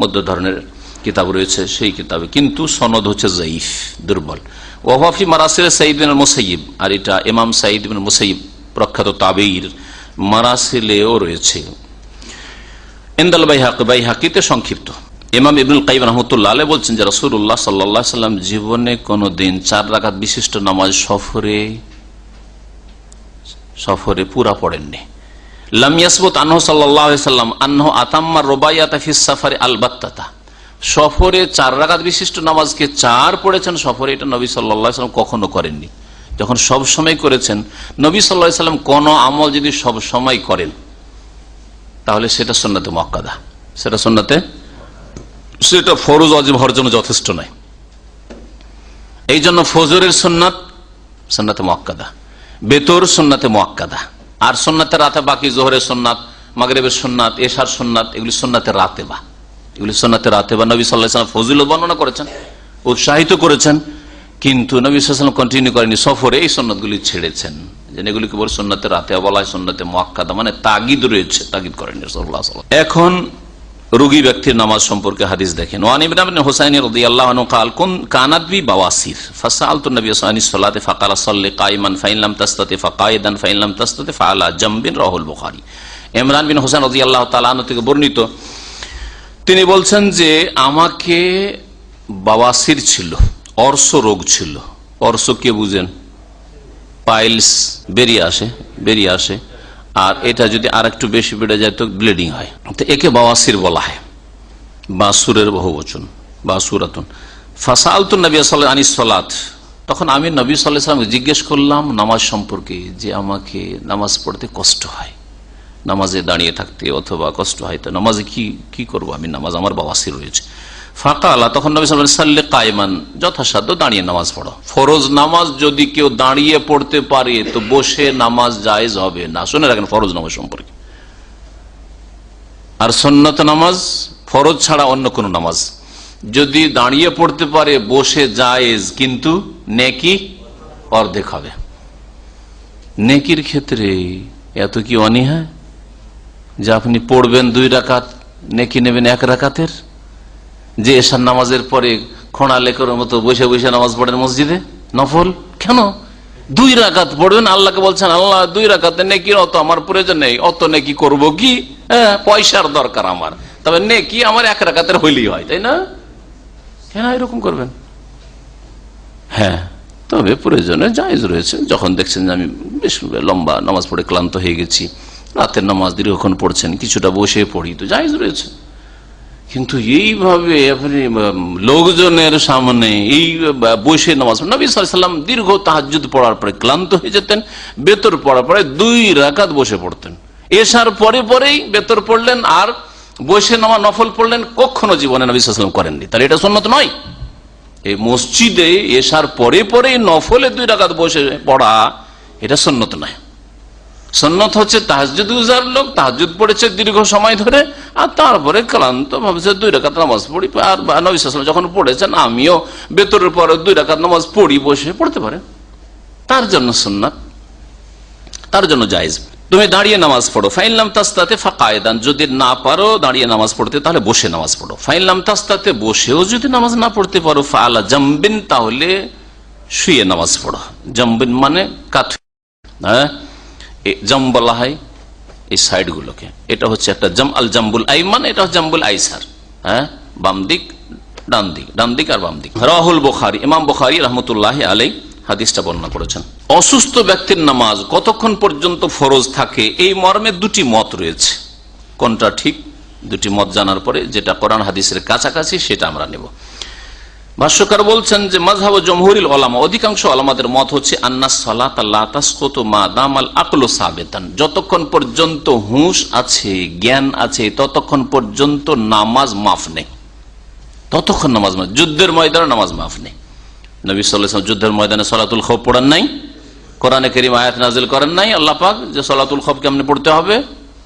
মধ্য ধরনের কিতাব রয়েছে সেই কিতাবে, কিন্তু সনদ হচ্ছে যায়ীফ, দুর্বল। ওয়া ফি মারাসিল সাঈদ বিন মুসাইয়িব, আর এটা ইমাম সাঈদ বিন মুসাইয়িব প্রখ্যাত তাবেঈর মারাসিলেও রয়েছে। ইনদাল বাইহাকিতে সংক্ষিপ্ত। ইমাম ইবনুল কাইয়িম রাহমাতুল্লাহ আলাইহি বলছেন যে রাসূলুল্লাহ সাল্লাল্লাহু আলাইহি ওয়াসাল্লাম জীবনে কোনদিন 4 রাকাত বিশিষ্ট নামাজ সফরে পুরা পড়েননি। লাম ইয়াসবুত আনহু সাল্লাল্লাহু আলাইহি ওয়াসাল্লাম আনহু আতাম্মা রুবাইয়াতা ফিস সাফারি আলবাত্তাতা, সফরে 4 রাকাত বিশিষ্ট নামাজকে 4 পড়েছেন সফরে, এটা নবী সাল্লাল্লাহু আলাইহি ওয়াসাল্লাম কখনো করেননি। যখন সব সময় করেছেন, নবী সাল্লাল্লাহু আলাইহি ওয়াসাল্লাম কোন আমল যদি সব সময় করেন তাহলে সেটা সুন্নাতে মুআক্কাদা, সেটা ফরজ ওয়াজিব হওয়ার জন্য যথেষ্ট নয়। এই জন্য ফজরের সুন্নাতে মুআক্কাদা, বেতর সুন্নাতে মুআক্কাদা, আর সুন্নাতে রাতে বাকি জোহরের সুন্নাত, মাগরিবের সুন্নাত, এশার সুন্নাত, এগুলি সুন্নাতে রাতেবা। নবী সাল্লাল্লাহু আলাইহি ওয়াসাল্লাম ফজিলত বর্ণনা করেছেন, উৎসাহিত করেছেন, কিন্তু নবী সাল্লাল্লাহু আলাইহি ওয়াসাল্লাম কন্টিনিউ করেননি, সফরে এই সুন্নাতগুলি ছেড়েছেন। যেন এগুলিকে বলে সুন্নাতে রাতে বলা হয়, সুন্নাতে মুআক্কাদা, মানে তাগিদ রয়েছে, তাগিদ করেন রাসূলুল্লাহ সাল্লাল্লাহু আলাইহি ওয়াসাল্লাম। এখন রোগী ব্যক্তির নামাজ সম্পর্কে হাদিস দেখেন। ওয়ান ইবনে হুসাইন রাদিয়াল্লাহু আনহু قال কানাত বি বাওয়াসির ফাসালতু নবী সাল্লাল্লাহু আলাইহি ওয়াসাল্লাম ফাকালা সাল্লি কাইমান ফাইন লাম তাসতাতি ফাকাইদান ফাইন লাম তাসতাতি ফাআলা জামবিন, রাহুল বুখারী। ইমরান বিন হুসাইন রাদিয়াল্লাহু তাআলা আনহু থেকে বর্ণিত, তিনি বলছেন যে আমাকে বাওয়াসির ছিল, অর্শ রোগ ছিল। অর্শ কে বুঝেন? পাইলস বেরিয়ে আসে, আর এটা যদি আর একটু বেশি বেড়ে যায় তো ব্লিডিং হয়, তো একে বাওয়াসির বলা হয়। বাসুরের বহুবচন, বাসুরাতুন। ফাসালতু নবী সাল্লাল্লাহু আলাইহি আনিস সালাত, তখন আমি নবী সাল্লাল্লাহু আলাইহি ওয়াসাল্লামকে জিজ্ঞেস করলাম নামাজ সম্পর্কে, যে আমাকে নামাজ পড়তে কষ্ট হয়, নামাজে দাঁড়িয়ে থাকতে অথবা কষ্ট হয়, তো নামাজে কি করবো আমি, নামাজ আমার বাওয়াসির রয়েছে। ফাকালা, তখন নবী সাল্লাল্লাহু আলাইহি ওয়াসাল্লাম সাল্লি কাইমান, যথাসাধ্য দাঁড়িয়ে নামাজ পড়ো। ফরজ নামাজ যদি কেউ দাঁড়িয়ে পড়তে পারে তো বসে নামাজ জায়েজ হবে না। শুনে রাখেন ফরজ নামাজ সম্পর্কে। আর সুন্নত নামাজ, ফরজ ছাড়া অন্য কোন নামাজ যদি দাঁড়িয়ে পড়তে পারে বসে জায়েজ, কিন্তু নেকি অর্ধেক হবে। নেকির ক্ষেত্রে এত কি অনীহা যে আপনি পড়বেন 2 রাকাত, নেকি নেবেন 1 রাকাতের? যে এশার নামাজের পরে খোঁড়া লেকের মতো বসে বসে নামাজ পড়েন মসজিদে নফল, কেন 2 রাকাত পড়বেন? আল্লাহকে বলছেন আল্লাহ 2 রাকাতে নেকির অত আমার প্রয়োজন নেই, অত নেকি করব কি, পয়সার দরকার আমার, তবে নেকি আমার 1 রাকাতের হইলেই হয়, তাই না? কেন এরকম করবেন? হ্যাঁ, তবে প্রয়োজনে জায়েজ রয়েছে। যখন দেখছেন যে আমি বেশ লম্বা নামাজ পড়ে ক্লান্ত হয়ে গেছি, রাতের নামাজ দীর্ঘক্ষণ পড়ছেন, কিছুটা বসে পড়ি, তো জায়েজ রয়েছে। কিন্তু এইভাবে আপনি লোকজনের সামনে এই বসে নামাজ, নবী সাল্লাল্লাহু আলাইহি ওয়াসাল্লাম দীর্ঘ তাহাজ্জুদ পড়ার পরে ক্লান্ত হয়ে যেতেন, বেতর পড়ার পরে 2 রাকাত বসে পড়তেন। এশার পরে পরেই বেতর পড়লেন আর বসে নামাজ নফল পড়লেন, কখনো জীবনে নবী সাল্লাল্লাহু আলাইহি ওয়াসাল্লাম করেননি। তাহলে এটা সুন্নাত নয়। এই মসজিদে এশার পরে পরেই নফলে 2 রাকাত বসে পড়া, এটা সুন্নাত নয়। সুন্নাত হচ্ছে তাহাজ্জুদ গুজার লোক তাহাজ্জুদ পড়েছে দীর্ঘ সময় ধরে, আর তারপরে ক্লান্ত ভাবছে 2 রাকাত নামাজ পড়ি, আর নবী সাল্লাল্লাহু আলাইহি ওয়াসাল্লাম যখন পড়েছেন আমিও বেতরের পরে 2 রাকাত নামাজ পড়ি, বসে পড়তে পারে, তার জন্য সুন্নাত, তার জন্য জায়েজ। তুমি দাঁড়িয়ে নামাজ পড়ো, ফাইনলাম তাস্তাতে ফাকায়েদান, যদি না পারো দাঁড়িয়ে নামাজ পড়তে তাহলে বসে নামাজ পড়ো। ফাইনলাম তাস্তাতে, বসেও যদি নামাজ না পড়তে পারো, ফাআলা জামবিন, তাহলে শুয়ে নামাজ পড়ো। জামবিন মানে কাত, হ্যাঁ জাম বলা হয় এই সাইড গুলোকে। এটা হচ্ছে একটা জাম, আল জাম্বুল আইমান, এটা হচ্ছে জাম্বুল আইসার, হ্যাঁ বাম দিক ডান দিক, ডান দিক আর বাম দিক। রাহুল বুখারী, ইমাম বুখারী রাহমাতুল্লাহি আলাইহি হাদিসটা বর্ণনা করেছেন। অসুস্থ ব্যক্তির নামাজ কতক্ষণ পর্যন্ত ফরজ থাকে, এই মর্মে 2টি মত রয়েছে। কোনটা ঠিক, 2টি মত জানার পরে যেটা কোরআন হাদিসের কাছাকাছি সেটা আমরা নেব। ভাষ্যকার বলছেন যে মাযহাব জমহুরিল উলামা, অধিকাংশ উলামাদের মত হচ্ছে আন্নাস সালাত লা তাসকুতু মা দামাল আকলু সাবিতান, যতক্ষণ পর্যন্ত হুঁশ আছে, জ্ঞান আছে, ততক্ষণ পর্যন্ত নামাজ মাফ নেই, ততক্ষণ নামাজ মাফ। যুদ্ধের ময়দানে নামাজ মাফ নেই। নবী সাল্লাল্লাহু আলাইহি ওয়াসাল্লাম যুদ্ধের ময়দানে সালাতুল খৌফ পড়েন নাই, কোরআনে কারীম আয়াত নাযিল করেন নাই আল্লাহ পাক যে সালাতুল খৌফ কেমনে পড়তে হবে,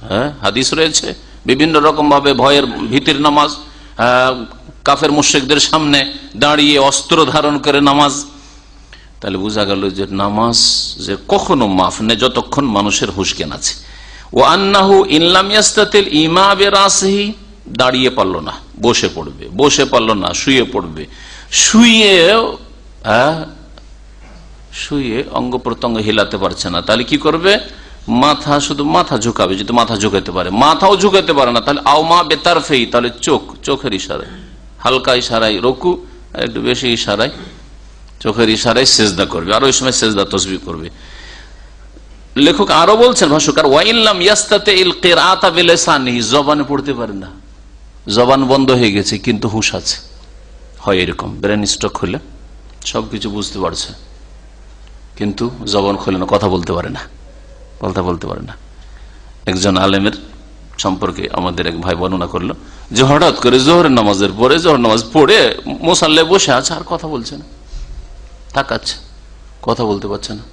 হ্যাঁ হাদিস রয়েছে। বিভিন্ন রকম ভাবে ভয়ের ভীতির নামাজ, কাফের মুশরিকদের সামনে দাঁড়িয়ে অস্ত্র ধারণ করে নামাজ। তাহলে বোঝা গেল যে নামাজ যে কখনো মাফ নেই যতক্ষণ মানুষের হুঁশ জ্ঞান আছে। ও আন্নাহু ইন লাম ইয়াস্তাতিল ইমা বিরাসিহি, দাঁড়িয়ে পারলো না বসে পড়বে, বসে পারলো না শুয়ে পড়বে, শুয়ে শুয়ে অঙ্গ প্রত্যঙ্গ হিলাতে পারছে না, তাহলে কি করবে? মাথা, শুধু মাথা ঝুঁকাবে, যদি মাথা ঝুঁকাতে পারে। মাথাও ঝুঁকাতে পারে না, তাহলে আওমা বেতারফেই, তাহলে চোখের ইশারায়, হালকা ইশারায় রুকু, একটু বেশি ইশারায় চোখের ইশারায় সেজদা করবে, আর ওই সময় সেজদা তসবিহ করবে। লেখক আরো বলছেন ভাষ্যকার, ওয়াইল্লাম ইয়াস্তাতিল কিরাআতা বিলিসানিহি, জবানে পড়তে পারে না, জবান বন্ধ হয়ে গেছে কিন্তু হুঁশ আছে। হয় এরকম, ব্রেন স্ট্রোক হলে সবকিছু বুঝতে পারছে কিন্তু জবান খোলে না, কথা বলতে পারে না, কথা বলতে পারে না। একজন আলেমের সম্পর্কে আমাদের এক ভাই বর্ণনা করলো যে হঠাৎ করে জোহরের নামাজের পরে, জোহর নামাজ পড়ে মুসাল্লায় বসে আছে, আর কথা বলছে না, তাকাচ্ছে, কথা বলতে পারছে না।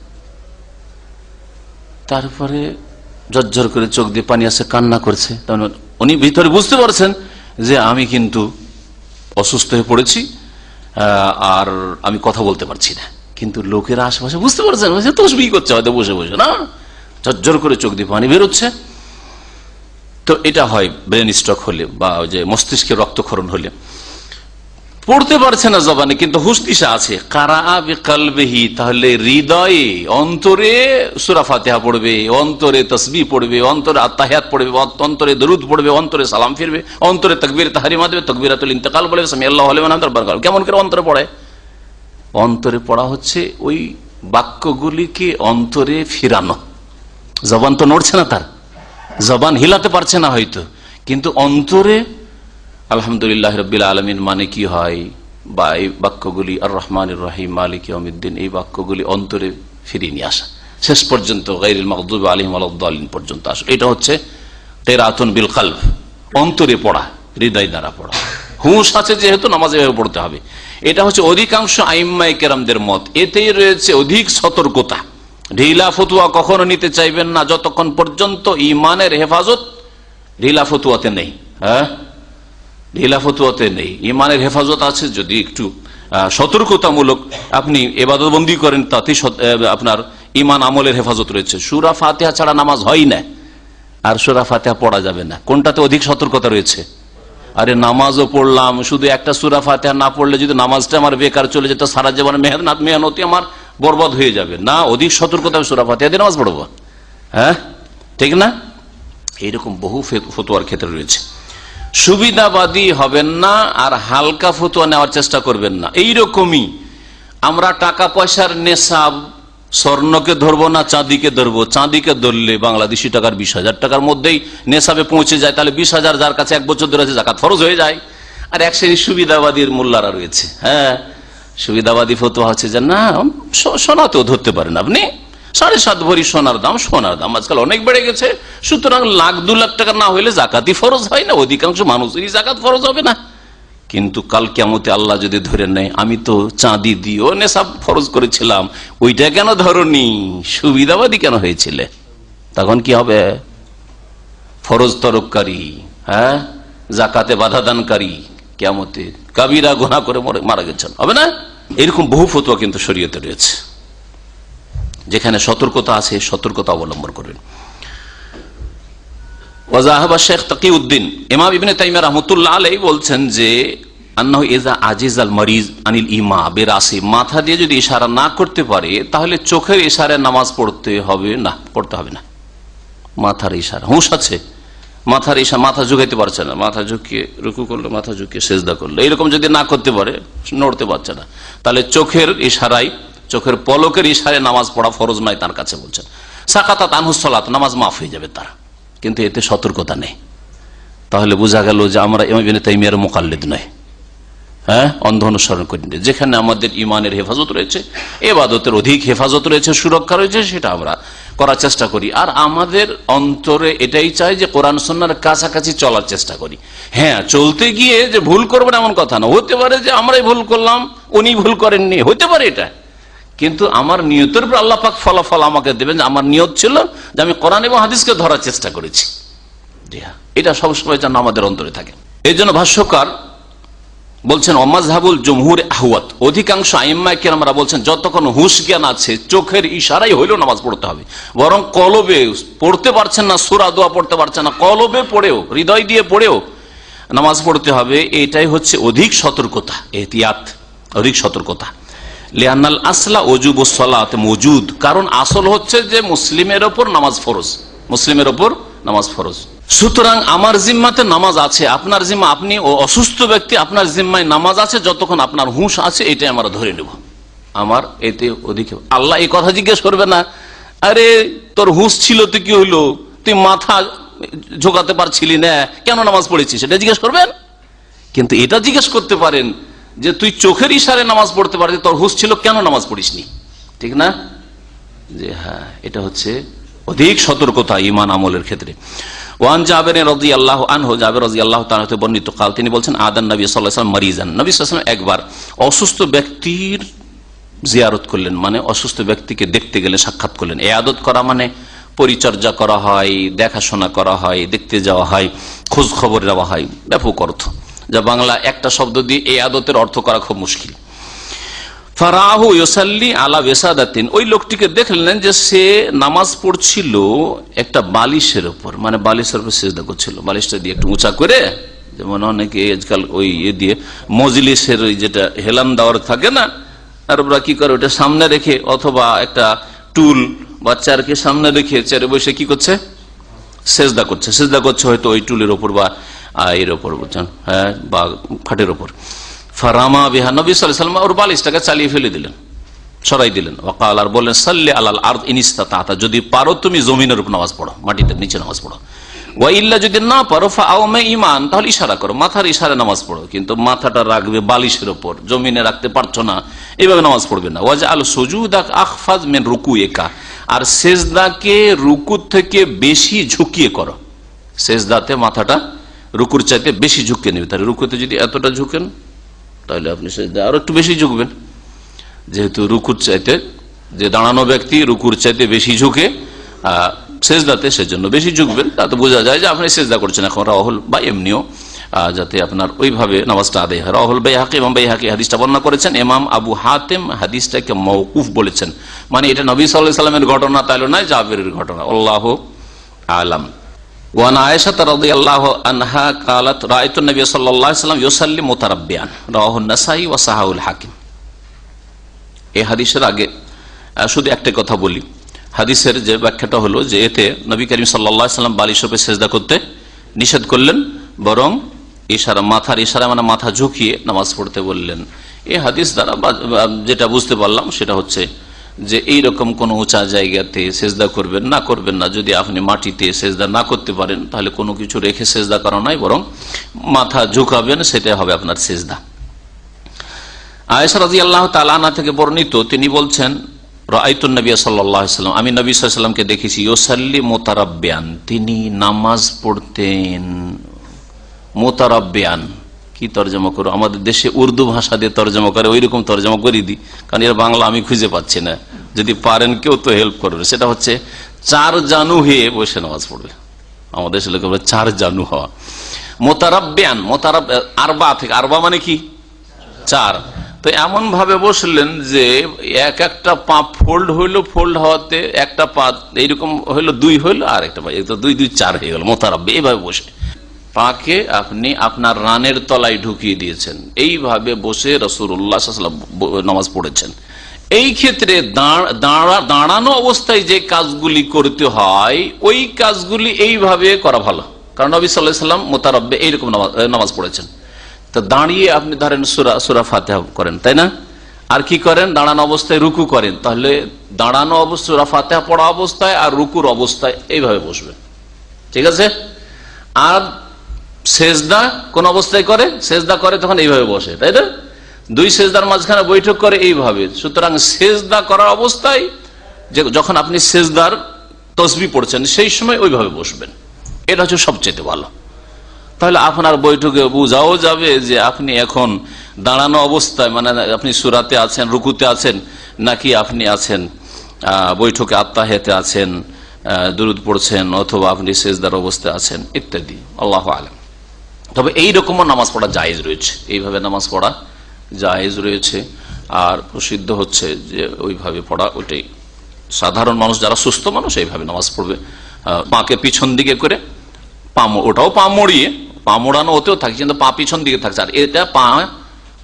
তারপরে ঝরঝর করে চোখ দিয়ে পানি আসে, কান্না করছে। উনি ভিতরে বুঝতে পারছেন যে আমি কিন্তু অসুস্থ হয়ে পড়েছি আর আমি কথা বলতে পারছি না, কিন্তু লোকেরা আশেপাশে বুঝতে পারছেন তসবিহ করছে হয়তো বসে বসে, না ঝরঝর করে চোখ দিয়ে পানি বেরোচ্ছে। তো এটা হয় ব্রেন স্ট্রোক হলে বা যে মস্তিষ্কে রক্তক্ষরণ হলে। পড়তে পারছে না জবানে কিন্তু হুঁশ দিশা আছে। কারাআ বিকলবিহি, তাহলে হৃদয়ে অন্তরে সূরা ফাতিহা পড়বে, অন্তরে তাসবিহ পড়বে, অন্তরে আত্তাহিয়াত পড়বে, অন্তরে দরুদ পড়বে, অন্তরে সালাম ফিরবে, অন্তরে তাকবীর তাহরিমা দেবে, তাকবীরাতুল ইন্তেকাল বলবে, সামিআল্লাহু লিমান হামিদাহু বারাকাতুহু। কেমন করে অন্তরে পড়ে? অন্তরে পড়া হচ্ছে ওই বাক্যগুলিকে অন্তরে ফিরানো। জবান তো নড়ছে না, তার জবান হিলাতে পারছে না হয়তো, কিন্তু অন্তরে আলহামদুলিল্লাহ রাব্বিল আলামিন মানে কি হয়, বা এই বাক্যগুলি আর রহমানির রহিম মালিক ইয়াউমিদ্দিন, এই বাক্যগুলি অন্তরে ফিরিয়ে নিয়ে আসা, শেষ পর্যন্ত গায়রিল মাগদুবি আলাইহিম ওয়ালাদ-দাল্লিন পর্যন্ত আসা। এটা হচ্ছে কিরাআতুন বিল কলব, অন্তরে পড়া, হৃদয় দ্বারা পড়া। হুঁশ আছে যেহেতু নামাজে এভাবে পড়তে হবে। এটা হচ্ছে অধিকাংশ আইম্মায়ে কেরামদের মত। এতেই রয়েছে অধিক সতর্কতা। ঢিলা ফতুয়া কখনো নিতে চাইবেন না যতক্ষণ পর্যন্ত ইমানের হেফাজত ঢিলা ফতুয়াতে নেই। হ্যাঁ, ঢিলা ফতুয়াতে নেই, ইমানের হেফাজত আছে। যদি একটু সতর্কতামূলক আপনি ইবাদতবন্দি করেন, তাতে আপনার ঈমান আমলের হেফাজত রয়েছে। সূরা ফাতিহা ছাড়া নামাজ হয় না, আর সূরা ফাতিহা পড়া যাবে না। কোনটাতে অধিক সতর্কতা রয়েছে? আরে নামাজও পড়লাম, শুধু একটা সূরা ফাতিহা না পড়লে যদি নামাজটা আমার বেকার চলে যেত, সারা জীবন মেহনতি আমার বরবাদ হয়ে যাবে। না, অধিক সতর্কতা সূরা ফাতিহা দিয়ে নামাজ পড়বো, হ্যাঁ ঠিক না? এইরকম বহু ফতোয়ার ক্ষেত্রে রয়েছে। সুবিধাবাদী হবেন না আর হালকা ফতোয়া নেওয়ার চেষ্টা করবেন না। এইরকমই আমরা টাকা পয়সার নেশাব, স্বর্ণকে ধরবো না চাঁদিকে ধরবো? চাঁদিকে ধরলে বাংলাদেশি টাকার 20,000 টাকার মধ্যেই নেশাবে পৌঁছে যায়, তাহলে 20,000 যার কাছে 1 বছর ধরে আছে জাকাত ফরজ হয়ে যায়। আর এক শ্রেণী সুবিধাবাদীর মোল্লারা রয়েছে, হ্যাঁ সুবিধাবাদী ফতোয়া হচ্ছে যে না সোনাতেও ধরতে পারেন আপনি, 7.5 ভরি সোনার দাম আজকাল অনেক বেড়ে গেছে, সুতরাং 1,00,000 2 লাখ টাকা না হইলে জাকাতই ফরজ হয় না, অধিকাংশ মানুষেরই জাকাত ফরজ হবে না। কিন্তু কাল কিয়ামতে আল্লাহ যদি ধরে নেয় আমি তো চাঁদি দিয়েও নেশাব ফরজ করেছিলাম, ওইটা কেন ধরনি, সুবিধাবাদী কেন হয়েছিলে? তখন কি হবে? ফরজ তরককারী, হ্যাঁ জাকাতে বাধা দানকারী, কিয়ামতে কাবিরা গুনাহ করে মারা গেছেন, হবে না? এরকম বহু ফতোয়া কিন্তু শরীয়তে রয়েছে, যেখানে সতর্কতা আছে সতর্কতা অবলম্বন করবেন। ওয়াজাহাবা শেখ তাকিউদ্দিন ইমাম ইবনে তাইমিয়া রাহমাতুল্লাহ আলাইহি বলছেন যে আন্নাহু ইযা আজিজাল মারিজ আনিল ইমা বিরাসি, মাথা দিয়ে যদি ইশারা না করতে পারে তাহলে চোখের ইশারায় নামাজ পড়তে হবে না। মাথার ইশারা, হুঁশ আছে, মাথার ইশারা, মাথা ঝুঁকাইতে পারছে না, মাথা ঝুঁকিয়ে রুকু করলো, মাথা ঝুঁকিয়ে সিজদা করলো, এরকম যদি না করতে পারে, নড়তে পারছে না, তাহলে চোখের ইশারায়, চোখের পলকের ইশারায় নামাজ পড়া ফরজ নয় তার কাছে। বলছেন সাকাতাত আনহুস সালাত, নামাজ মাফ হয়ে যাবে তার, কিন্তু এতে সতর্কতা নেই। তাহলে বোঝা গেল যে আমরা ইমাম ইবনে তাইমিয়ার মুকাল্লিদ নয়, হ্যাঁ অন্ধ অনুসরণ করি না। যেখানে আমাদের ইমানের হেফাজত রয়েছে, ইবাদতের অধিক হেফাজত রয়েছে, সুরক্ষা রয়েছে, সেটা আমরা করার চেষ্টা করি। আর আমাদের অন্তরে এটাই চাই যে কোরআন সুন্নাহর কাছাকাছি চলার চেষ্টা করি। হ্যাঁ চলতে গিয়ে যে ভুল করবেন এমন কথা না, হতে পারে যে আমরাই ভুল করলাম, উনি ভুল করেননি, হতে পারে এটা, কিন্তু আমার নিয়তের উপর আল্লাহ পাক ফলাফল আমাকে দেবেন। আমার নিয়ত ছিল যে আমি কোরআন এবং হাদিসকে ধরার চেষ্টা করেছি, এটা সবসময় যেন আমাদের অন্তরে থাকে। এই জন্য ভাষ্যকার বলছেন ওমাযহাবুল জুমহুর আহওয়াত, অধিকাংশ আইম্মায়ে কেরামরা বলছেন যতক্ষণ হুঁশ জ্ঞান আছে চোখের ইশারাই হইলেও নামাজ পড়তে হবে। বরং কলবে পড়তে পারছেন না, সূরা দোয়া পড়তে পারছেন না, কলবে পড়েও, হৃদয় দিয়ে পড়েও নামাজ পড়তে হবে। এটাই হচ্ছে অধিক সতর্কতা, এহতিয়াত, অধিক সতর্কতা। লিআন্নাল আসলা ওজুবুস সালাত মওজুদ, কারণ আসল হচ্ছে যে মুসলিমের ওপর নামাজ ফরজ, মুসলিমের ওপর নামাজ ফরজ। সুতরাং আমার জিম্মাতে নামাজ আছে, আপনার জিম্মা, আপনি অসুস্থ ব্যক্তি, আপনার জিম্মায় নামাজ আছে, যতক্ষণ আপনার হুঁশ আছে এটাই আমরা ধরে নেব। আমার এতে অধিক, আল্লাহ এই কথা জিজ্ঞেস করবে না, আরে তোর হুঁশ ছিল তো কি হইলো, তুই মাথা ঝোঁকাতে পারছিলি না, কেন নামাজ পড়েছিস, এটা জিজ্ঞেস করবেন। কিন্তু এটা জিজ্ঞেস করতে পারেন যে তুই চোখের ইশারে নামাজ পড়তে পারছিস, তোর হুঁশ ছিল, কেন নামাজ পড়িসনি, ঠিক না? যে হ্যাঁ, এটা হচ্ছে অধিক সতর্কতা ঈমান আমলের ক্ষেত্রে। ওয়ান জাবের রাদিয়াল্লাহু আনহু, জাবের রাদিয়াল্লাহু তাআলা হতে বর্ণিত কাল, তিনি বলছেন আদান নবী সাল্লাল্লাহু আলাইহি ওয়াসাল্লাম মারিজান, নবী সাল্লাল্লাহু আলাইহি ওয়াসাল্লাম একবার অসুস্থ ব্যক্তির জিয়ারত করলেন, মানে অসুস্থ ব্যক্তিকে দেখতে গেলে সাক্ষাৎ করলেন। ইয়াদত করা মানে পরিচর্যা করা হয়, দেখাশোনা করা হয়, দেখতে যাওয়া হয়, খোঁজ খবর নেওয়া হয়, ব্যাপক অর্থ, যা বাংলা একটা শব্দ দিয়ে ইয়াদতের অর্থ করা খুব মুশকিল। ফারাহু ইউসাল্লি আলা ওয়াসাদাতিন, ওই লোকটিকে দেখলেন যে সে নামাজ পড়ছিল একটা বালিশের উপর, মানে বালিশের উপর সিজদা করছিল, বালিশটা দিয়ে একটু উঁচা করে, যেমন অনেকে আজকাল ওই দিয়ে মজলিসের ওই যেটা হেলান দেওয়ার থাকে না, আর ওরা কি করে ওটা সামনে রেখে, অথবা একটা টুল বা চেয়ারকে সামনে রেখে চেয়ারে বসে কি করছে, সিজদা করছে হয়তো ওই টুলের ওপর বা এর ওপর, বুঝছেন, হ্যাঁ, বা খাটের ওপর। ফারামা বিহা, নবী সাল্লাল্লাহু আলাইহি ওয়াসাল্লাম ওর বালিশটাকে চালিয়ে ফেলে দিলেন, সরাই দিলেন। ওয়াকাল, আর বললেন সাল্লি আলাল আরদ ইন ইসতাতা, যদি পারো তুমি জমিনের উপর নামাজ পড়ো, মাটিতে নিচে নামাজ পড়ো। ওয়া ইল্লা, যদি না পারো ফাআউমে ঈমান, তাহলে ইশারা করো, মাথার ইশারায় নামাজ পড়ো, কিন্তু মাথাটা রাখবে বালিশের উপর, জমিনে রাখতে পারছো না, এইভাবে নামাজ পড়বে না। ওয়াজআল সুজুদাক আখফাজ মিন রুকুইকা, আর সিজদাকে রুকু থেকে বেশি ঝুঁকিয়ে করো, সিজদাতে মাথাটা রুকুর চাইতে বেশি ঝুঁকিয়ে নেবে। তাহলে রুকুতে যদি এতটা ঝুঁকেন তাহলে আপনি সিজদা আরো একটু বেশি ঝুঁকবেন, যেহেতু রুকুর চাইতে, যে দাঁড়ানো ব্যক্তি রুকুর চাইতে বেশি ঝুঁকে সিজদাতে, সেজন্য বেশি ঝুঁকবেন, তাতে বোঝা যায় যে আপনি সিজদা করছেন এখন রাহুল, বা এমনিও যাতে আপনার ওইভাবে নামাজটা আদায় হয়। রাহুল বাইহাকি, ইমাম বাইহাকি হাদিসটা বর্ণনা করেছেন। ইমাম আবু হাতেম হাদিসটাকে মওকুফ বলেছেন, মানে এটা নবী সাল্লাল্লাহু আলাইহি ওয়াসাল্লামের ঘটনা তাইলে নয়, জাবেরের ঘটনা। আল্লাহু আলাম। ওয়ান আয়েশা রাদিয়াল্লাহু আনহা قالت রাআইতু নবী সাল্লাল্লাহু আলাইহি ওয়াসাল্লাম ইউসাল্লি মুতারাব্বিয়ান, রাওয়াহু আন-নাসাই ওয়া সাহাহুল হাকিম। এই হাদিসের আগে শুধু একটা কথা বলি। হাদিসের যে ব্যাখ্যাটা হলো যে এতে নবী করিম সাল্লাল্লাহু আলাইহি ওয়াসাল্লাম বালিশের উপরে সিজদা করতে নিষেধ করলেন, বরং ইশারা, মাথার ইশারা মানে মাথা ঝুঁকিয়ে নামাজ পড়তে বললেন। এই হাদিস দ্বারা যেটা বুঝতে পারলাম সেটা হচ্ছে যে এইরকম কোন উঁচা জায়গাতে সেজদা করবেন না। যদি আপনি মাটিতে সেজদা না করতে পারেন তাহলে কোনো কিছু রেখে সেজদা করা নয়, বরং মাথা ঝুঁকাবেন, সেটাই হবে আপনার সেজদা। আয়েশা রাদিয়াল্লাহু তাআলা আনহা থেকে বর্ণিত, তিনি বলছেন রাআইতুন নবী সাল্লাল্লাহু আলাইহি ওয়াসাল্লাম, আমি নবী সাল্লাল্লাহু আলাইহি ওয়াসাল্লামকে দেখেছি ইউসাল্লি মুতারাব্বিয়ান, তিনি নামাজ পড়তেন। মুতারাব্বিয়ান কি তরজমা করো? আমাদের দেশে উর্দু ভাষা দিয়ে তরজমা করে, ওই রকম তরজমা করে দিই, কারণ এর বাংলা আমি খুঁজে পাচ্ছি না। যদি পারেন কেউ তো হেল্প করবে। সেটা হচ্ছে চার জানু হয়ে বসে নামাজ পড়বে। আমাদের দেশে লোকে বলে চার জানু হওয়া। মুতারাব্বিয়ান, আরবা থেকে, আরবা মানে কি? চার। তো এমন ভাবে বসলেন যে একটা পা ফোল্ড হইলো, ফোল্ড হওয়াতে একটা পা এইরকম হইলো, দুই হইলো, আর একটা পা দুই দুই চার হয়ে গেল। মুতারাব্বি, এইভাবে বসে পাকে আপনি আপনার রানের তলায় ঢুকিয়ে দিয়েছেন, এইভাবে বসে রাসূলুল্লাহ সাল্লাল্লাহু আলাইহি ওয়াসাল্লাম নামাজ পড়েছেন। এই ক্ষেত্রে দাঁড়ানো অবস্থায় যে কাজগুলি করতে হয় ওই কাজগুলি এইভাবে করা ভালো, কারণ নবী সাল্লাল্লাহু আলাইহি ওয়াসাল্লাম মুতারাব্বি এইরকম নামাজ পড়েছেন। তো দাঁড়িয়ে আপনি ধরেন সূরা ফাতিহা করেন, তাই না? আর কি করেন? দাঁড়ানো অবস্থায় রুকু করেন, তাহলে দাঁড়ানো অবস্থায় সূরা ফাতিহা পড়া অবস্থায় আর রুকুর অবস্থায় এইভাবে বসবেন, ঠিক আছে? আর সেজদা কোন অবস্থায় করে? সেজদা করে তখন এইভাবে বসে, তাই না? দুই সেজদার মাঝখানে বৈঠক করে এইভাবে। সুতরাং সেজদা করার অবস্থায় যখন আপনি সেজদার তসবিহ পড়ছেন সেই সময় ওইভাবে বসবেন, এটা হচ্ছে সবচেয়ে ভালো। তাহলে আপনার বৈঠকে বোঝাও যাবে যে আপনি এখন দাঁড়ানো অবস্থায়, মানে আপনি সূরাতে আছেন, রুকুতে আছেন, নাকি আপনি আছেন বৈঠকে আত্তাহিয়াতে আছেন, দুরূদ পড়ছেন, অথবা আপনি সেজদার অবস্থায় আছেন ইত্যাদি। আল্লাহু আলাম। তবে এইরকমও নামাজ পড়া জায়েজ রয়েছে, এইভাবে নামাজ পড়া জায়েজ রয়েছে। আর প্রসিদ্ধ হচ্ছে যে ওইভাবে পড়া, ওইটাই সাধারণ মানুষ, যারা সুস্থ মানুষ এইভাবে নামাজ পড়বে, পাকে পিছন দিকে করে, ওটাও পা মড়িয়ে, পা মোড়ানো ওতেও থাকছে কিন্তু পা পিছন দিকে থাকছে, আর এটা পা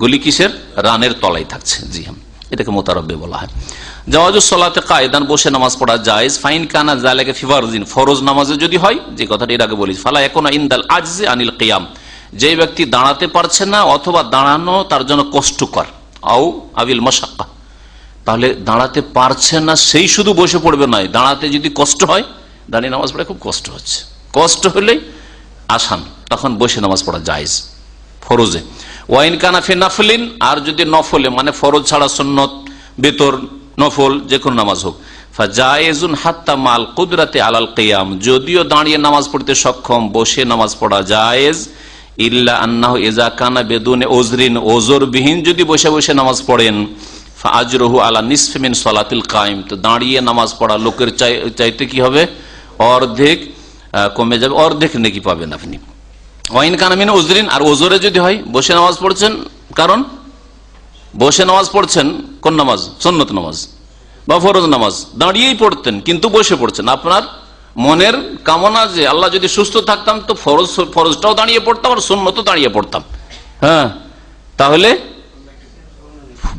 গুলি কিসের? রানের তলায় থাকছে। জি হ্যাঁ, এটাকে মুতারাব্বি বলা হয়। জাওয়াজুস সালাতে কায়দান, বসে নামাজ পড়া জায়েজ। ফাইন কানা যালিকা ফি ফারজিন, ফরজ নামাজে যদি হয়, যে কথাটা এর আগে বলেছি, ফালা ইয়াকুনা ইনদাল আজজি আনিল কিয়াম, যে ব্যক্তি দাঁড়াতে পারছে না অথবা দাঁড়ানো তার জন্য কষ্টকর, আও আবিল মাশাক্কা, তাহলে দাঁড়াতে পারছে না সেই শুধু বসে পড়বে নয়, দাঁড়াতে যদি কষ্ট হয়, দাঁড়িয়ে নামাজ পড়া খুব কষ্ট হচ্ছে, কষ্ট হলেই আসান, তখন বসে নামাজ পড়া জায়েজ ফরজে। ওয়াইন কানা ফি নাফলিন, আর যদি নফলে মানে ফরজ ছাড়া সুন্নত, বেতর, নফল যে কোনো নামাজ হোক, ফাজায়েজুন হাত্তা মাল কুদরাতে আলাল কিয়াম, যদিও দাঁড়িয়ে নামাজ পড়তে সক্ষম বসে নামাজ পড়া জায়েজ, ইল্লা আন্নাহু ইযা কানা বিদুনে উযরিন, ওযরবিহীন যদি বসে বসে নামাজ পড়েন, ফাআজরুহু আলা নিসফি মিন সালাতিল কায়েম, তো দাঁড়িয়ে নামাজ পড়া লোকের চাইতে কি হবে? অর্ধেক কমে যাবে, অর্ধেক নেকি পাবেন আপনি। ওয়াইন কানা মিন উযরিন, আর ওজরে যদি হয়, বসে নামাজ পড়ছেন, কারণ বসে নামাজ পড়ছেন কোন নামাজ? সুন্নত নামাজ বা ফরজ নামাজ, দাঁড়িয়েই পড়তেন কিন্তু বসে পড়ছেন, আপনার মনের কামনা যে আল্লাহ যদি সুস্থ থাকতাম তো ফরজটাও দাঁড়িয়ে পড়তাম আর সুন্নতও দাঁড়িয়ে পড়তাম, হ্যাঁ, তাহলে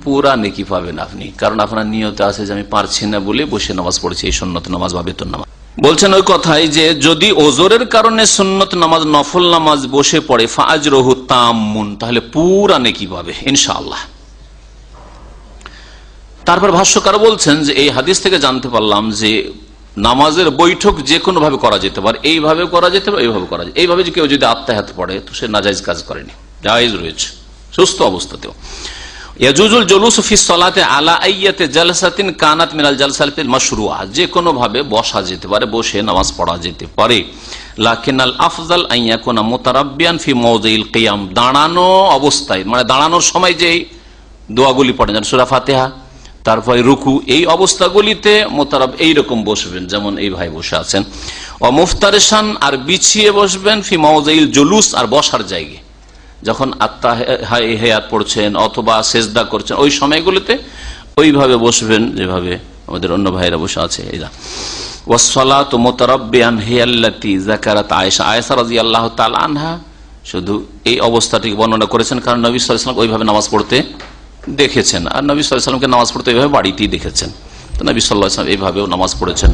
পুরা নেকি পাবেন আপনি, কারণ আপনার নিয়ত আছে যে আমি পারছি না বলে বসে নামাজ পড়ছি, এই সুন্নত নামাজ বা বেতন নামাজ। বলছেন ওই কথাই যে যদি ওজরের কারণে সুন্নত নামাজ, নফল নামাজ বসে পড়ে, ফাআজরুহু তাম্মুন, তাহলে পুরা নেকি পাবে ইনশাআল্লাহ। তারপর ভাষ্যকার বলছেন যে এই হাদিস থেকে জানতে পারলাম যে নামাজের বৈঠক যে কোনো ভাবে করা যেতে পারে, এইভাবে করা যেতে পারে, এইভাবে করা যায়। এইভাবে কেউ যদি আত্মাহাত পড়ে তো সে নাজায়েজ কাজ করেনি, জায়েজ রয়েছে সুস্থ অবস্থাতেও। ইয়াজুজুল জুলুস ফি সালাতি আলা আইয়াতি জালসাতিন কানাত মিনাল জালসাতিল মাশরুআ, যে কোনো ভাবে বসা যেতে পারে, বসে নামাজ পড়া যেতে পারে। লাকিনাল আফজাল আন ইয়াকুনা মুতারাব্বিয়ান ফি মাওযিল কিয়াম, দাঁড়ানো অবস্থায়, মানে দাঁড়ানোর সময় যে দোয়াগুলি পড়েন, যেমন সূরা ফাতিহা, তারপরে রুকু, এই অবস্থাগুলিতে মুতারাব এইরকম বসবেন যেমন এই ভাই বসে আছেন। ও মুফতারিশান, আর বিছিয়ে বসবেন, ফি মাওযিল জুলুস, আর বসার জায়গায় যখন আত্তাহিয়াত পড়ছেন অথবা সেজদা করছেন, ওই সময়গুলোতে ওইভাবে বসবেন যেভাবে আমাদের অন্য ভাইরা বসে আছে এরা। ওয়াসসালাতু মুতারাব্বিয়ান হিয়াল্লাতী যাকারাত আয়েশা, আয়েশা রাদিয়াল্লাহু তাআলা আনহা শুধু এই অবস্থাটিকে বর্ণনা করেছেন কারণ নবী সাল্লাল্লাহু আলাইহি ওয়াসাল্লাম ওইভাবে নামাজ পড়তে দেখেছেন, আর নবী সাল্লাল্লাহু আলাইহি ওয়াসাল্লামকে নামাজ পড়তে এইভাবে বাড়িতেই দেখেছেন। তো নবী সাল্লাল্লাহু আলাইহি ওয়াসাল্লাম এইভাবেও নামাজ পড়েছেন।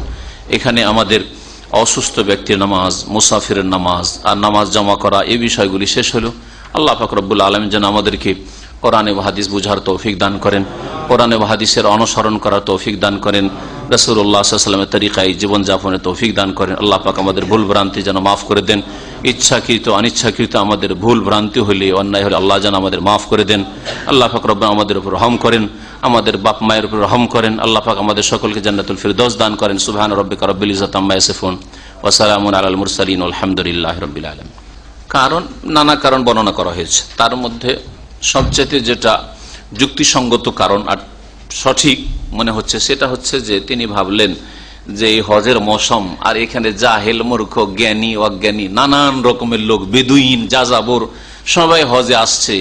এখানে আমাদের অসুস্থ ব্যক্তির নামাজ, মুসাফিরের নামাজ আর নামাজ জমা করা এই বিষয়গুলি শেষ হলো। আল্লাহ পাক রব্বুল আলামিন যেন আমাদেরকে কোরআন ও হাদিস বুঝার তৌফিক দান করেন, কোরআন ও হাদিসের অনুসরণ করার তৌফিক দান করেন, রাসূলুল্লাহ সাল্লাল্লাহু আলাইহি ওয়াসাল্লামের তরিকায় জীবনযাপনের তৌফিক দান করেন। আল্লাহ পাক আমাদের ভুল ভ্রান্তি যেন মাফ করে দেন। ইচ্ছাকৃত অনিচ্ছাকৃত আমাদের ভুল ভ্রান্তি হলে, অন্যায় হলে আল্লাহ যেন আমাদের মাফ করে দেন। আল্লাহ পাক রব্বুল আমাদের উপর রহম করেন, আমাদের বাপ মায়ের উপর রহম করেন। আল্লাহ পাক আমাদের সকলকে জান্নাতুল ফিরদৌস দান করেন। সুবহান রাব্বিকা রাব্বিল ইজ্জাতি আম্মা ইয়াসিফুন ওয়া সালামুন আলাল মুরসালিন আলহামদুলিল্লাহি রাব্বিল আলামিন। কারণ নানা কারণ বর্ণনা করা হয়েছে, তার মধ্যে সবচেয়ে যেটা যুক্তিসঙ্গত কারণ আর সঠিক মনে হচ্ছে সেটা হচ্ছে যে তিনি ভাবলেন যে এই হজের মৌসুম আর এখানে জাহেল মূর্খ জ্ঞানী অজ্ঞানী নানান রকমের লোক, বেদুইন যাযাবর সবাই হজে আসছে,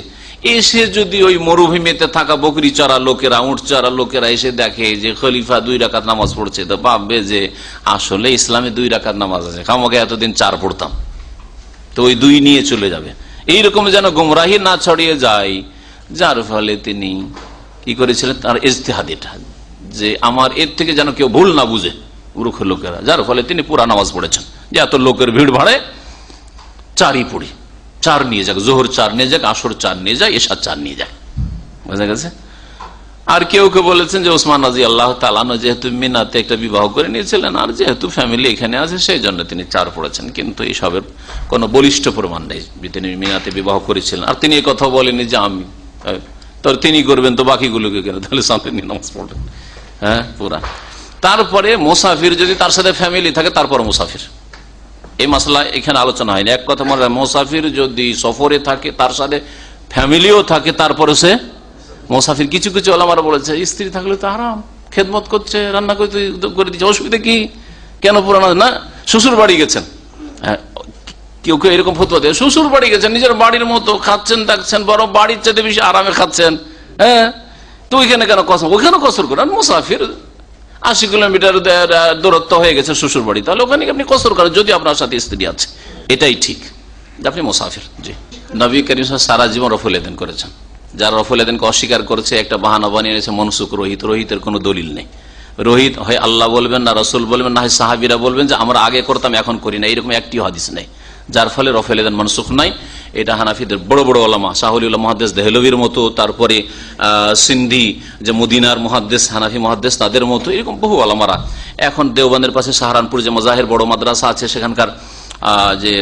এসে যদি ওই মরুভূমিতে থাকা বকরি চড়া লোকেরা, উঁট চড়া লোকেরা এসে দেখে যে খলিফা 2 রাকাত নামাজ পড়ছে, তো ভাববে যে আসলে ইসলামে 2 রাকাত নামাজ আছে, আমাকে এতদিন 4 পড়তাম, তো ওই 2 নিয়ে চলে যাবে। এইরকম যেন গুমরাহি না ছড়িয়ে যায়, যার ফলে তিনি কি করেছিলেন, তার ইজতিহাদ এটা যে আমার এর থেকে যেন কেউ ভুল না বুঝে মূর্খ লোকেরা, যার ফলে তিনি পুরা নামাজ পড়েছেন যে এত লোকের ভিড় ভাড়ে 4ই পড়ি, 4 নিয়ে যাক, জোহর 4 নিয়ে যাক, আসর 4 নিয়ে যায়, এশা 4 নিয়ে যায়। বুঝা গেছে? আর কেউ কেউ বলেছেন যে ওসমান রাদিয়াল্লাহু তাআলা আনহু যেহেতু মিনাতে একটা বিবাহ করে নিয়েছিলেন আর যেহেতু ফ্যামিলি এখানে আছে সেই জন্য তিনি 4 পড়েছেন, কিন্তু এইসবের কোন বলিষ্ঠ প্রমাণ নেই তিনি মিনাতে বিবাহ করেছিলেন। আর তিনি এই কথা বলেনি যে আমি, তো তিনি করবেন তো বাকিগুলোকে কেন, তাহলে সাথে নিয়ে নামাজ পড়বেন। হ্যাঁ, পুরা। তারপরে মুসাফির যদি তার সাথে ফ্যামিলি থাকে তারপর মুসাফির, এই মাসলা এখানে আলোচনা হয়নি। এক কথা মনে হয়, মুসাফির যদি সফরে থাকে তার সাথে ফ্যামিলিও থাকে তারপরে সে মুসাফির। কিছু কিছু ওলামারা বলেছে স্ত্রী থাকলে তো আরাম, খেদমত করছে, রান্না করে দিচ্ছে, অসুবিধা কি, কেন পুরানো না, শ্বশুর বাড়ি গেছেন, কেউ কেউ এরকম ফতোয়া দেয়, শ্বশুর বাড়ি গেছেন নিজের বাড়ির মতো খাচ্ছেন থাকছেন, বড় বাড়ির চাইতে বেশি আরামে খাচ্ছেন, হ্যাঁ, তো ওইখানে কেন কসর, ওখানে কসর করেন। মুসাফির 80 কিলোমিটার দূরত্ব হয়ে গেছে শ্বশুর বাড়ি, তাহলে ওখানে আপনি কসর করেন যদি আপনার সাথে স্ত্রী আছে, এটাই ঠিক, আপনি মুসাফির। জি, নবী করিম সারা জীবন রফুল এদেন করেছেন। যারা রফুল এদেনকে অস্বীকার করেছে একটা বাহানা বানিয়ে এনেছে মনসুক রোহিত, রোহিতের কোনো দলিল নেই। রোহিত হয় আল্লাহ বলবেন, না রসুল বলবেন, না হয় সাহাবিরা বলবেন যে আমরা আগে করতাম এখন করি না, এরকম একটি হাদিস নেই, যার ফলে রফুল এদেন মনসুখ নাই। এটা হানাফিদের বড় বড় ওলামা, শাহুলিউল্লাহ মুহাদ্দিস দেহলভির মতো, তারপরে সিন্ধি যে মদিনার মুহাদ্দিস, হানাফি মুহাদ্দিস, তাদের মতো এরকম বহু ওলামারা। এখন দেওবন্দের পাশে সাহারানপুর যে মাজাহের বড় মাদ্রাসা আছে, সেখানকার যে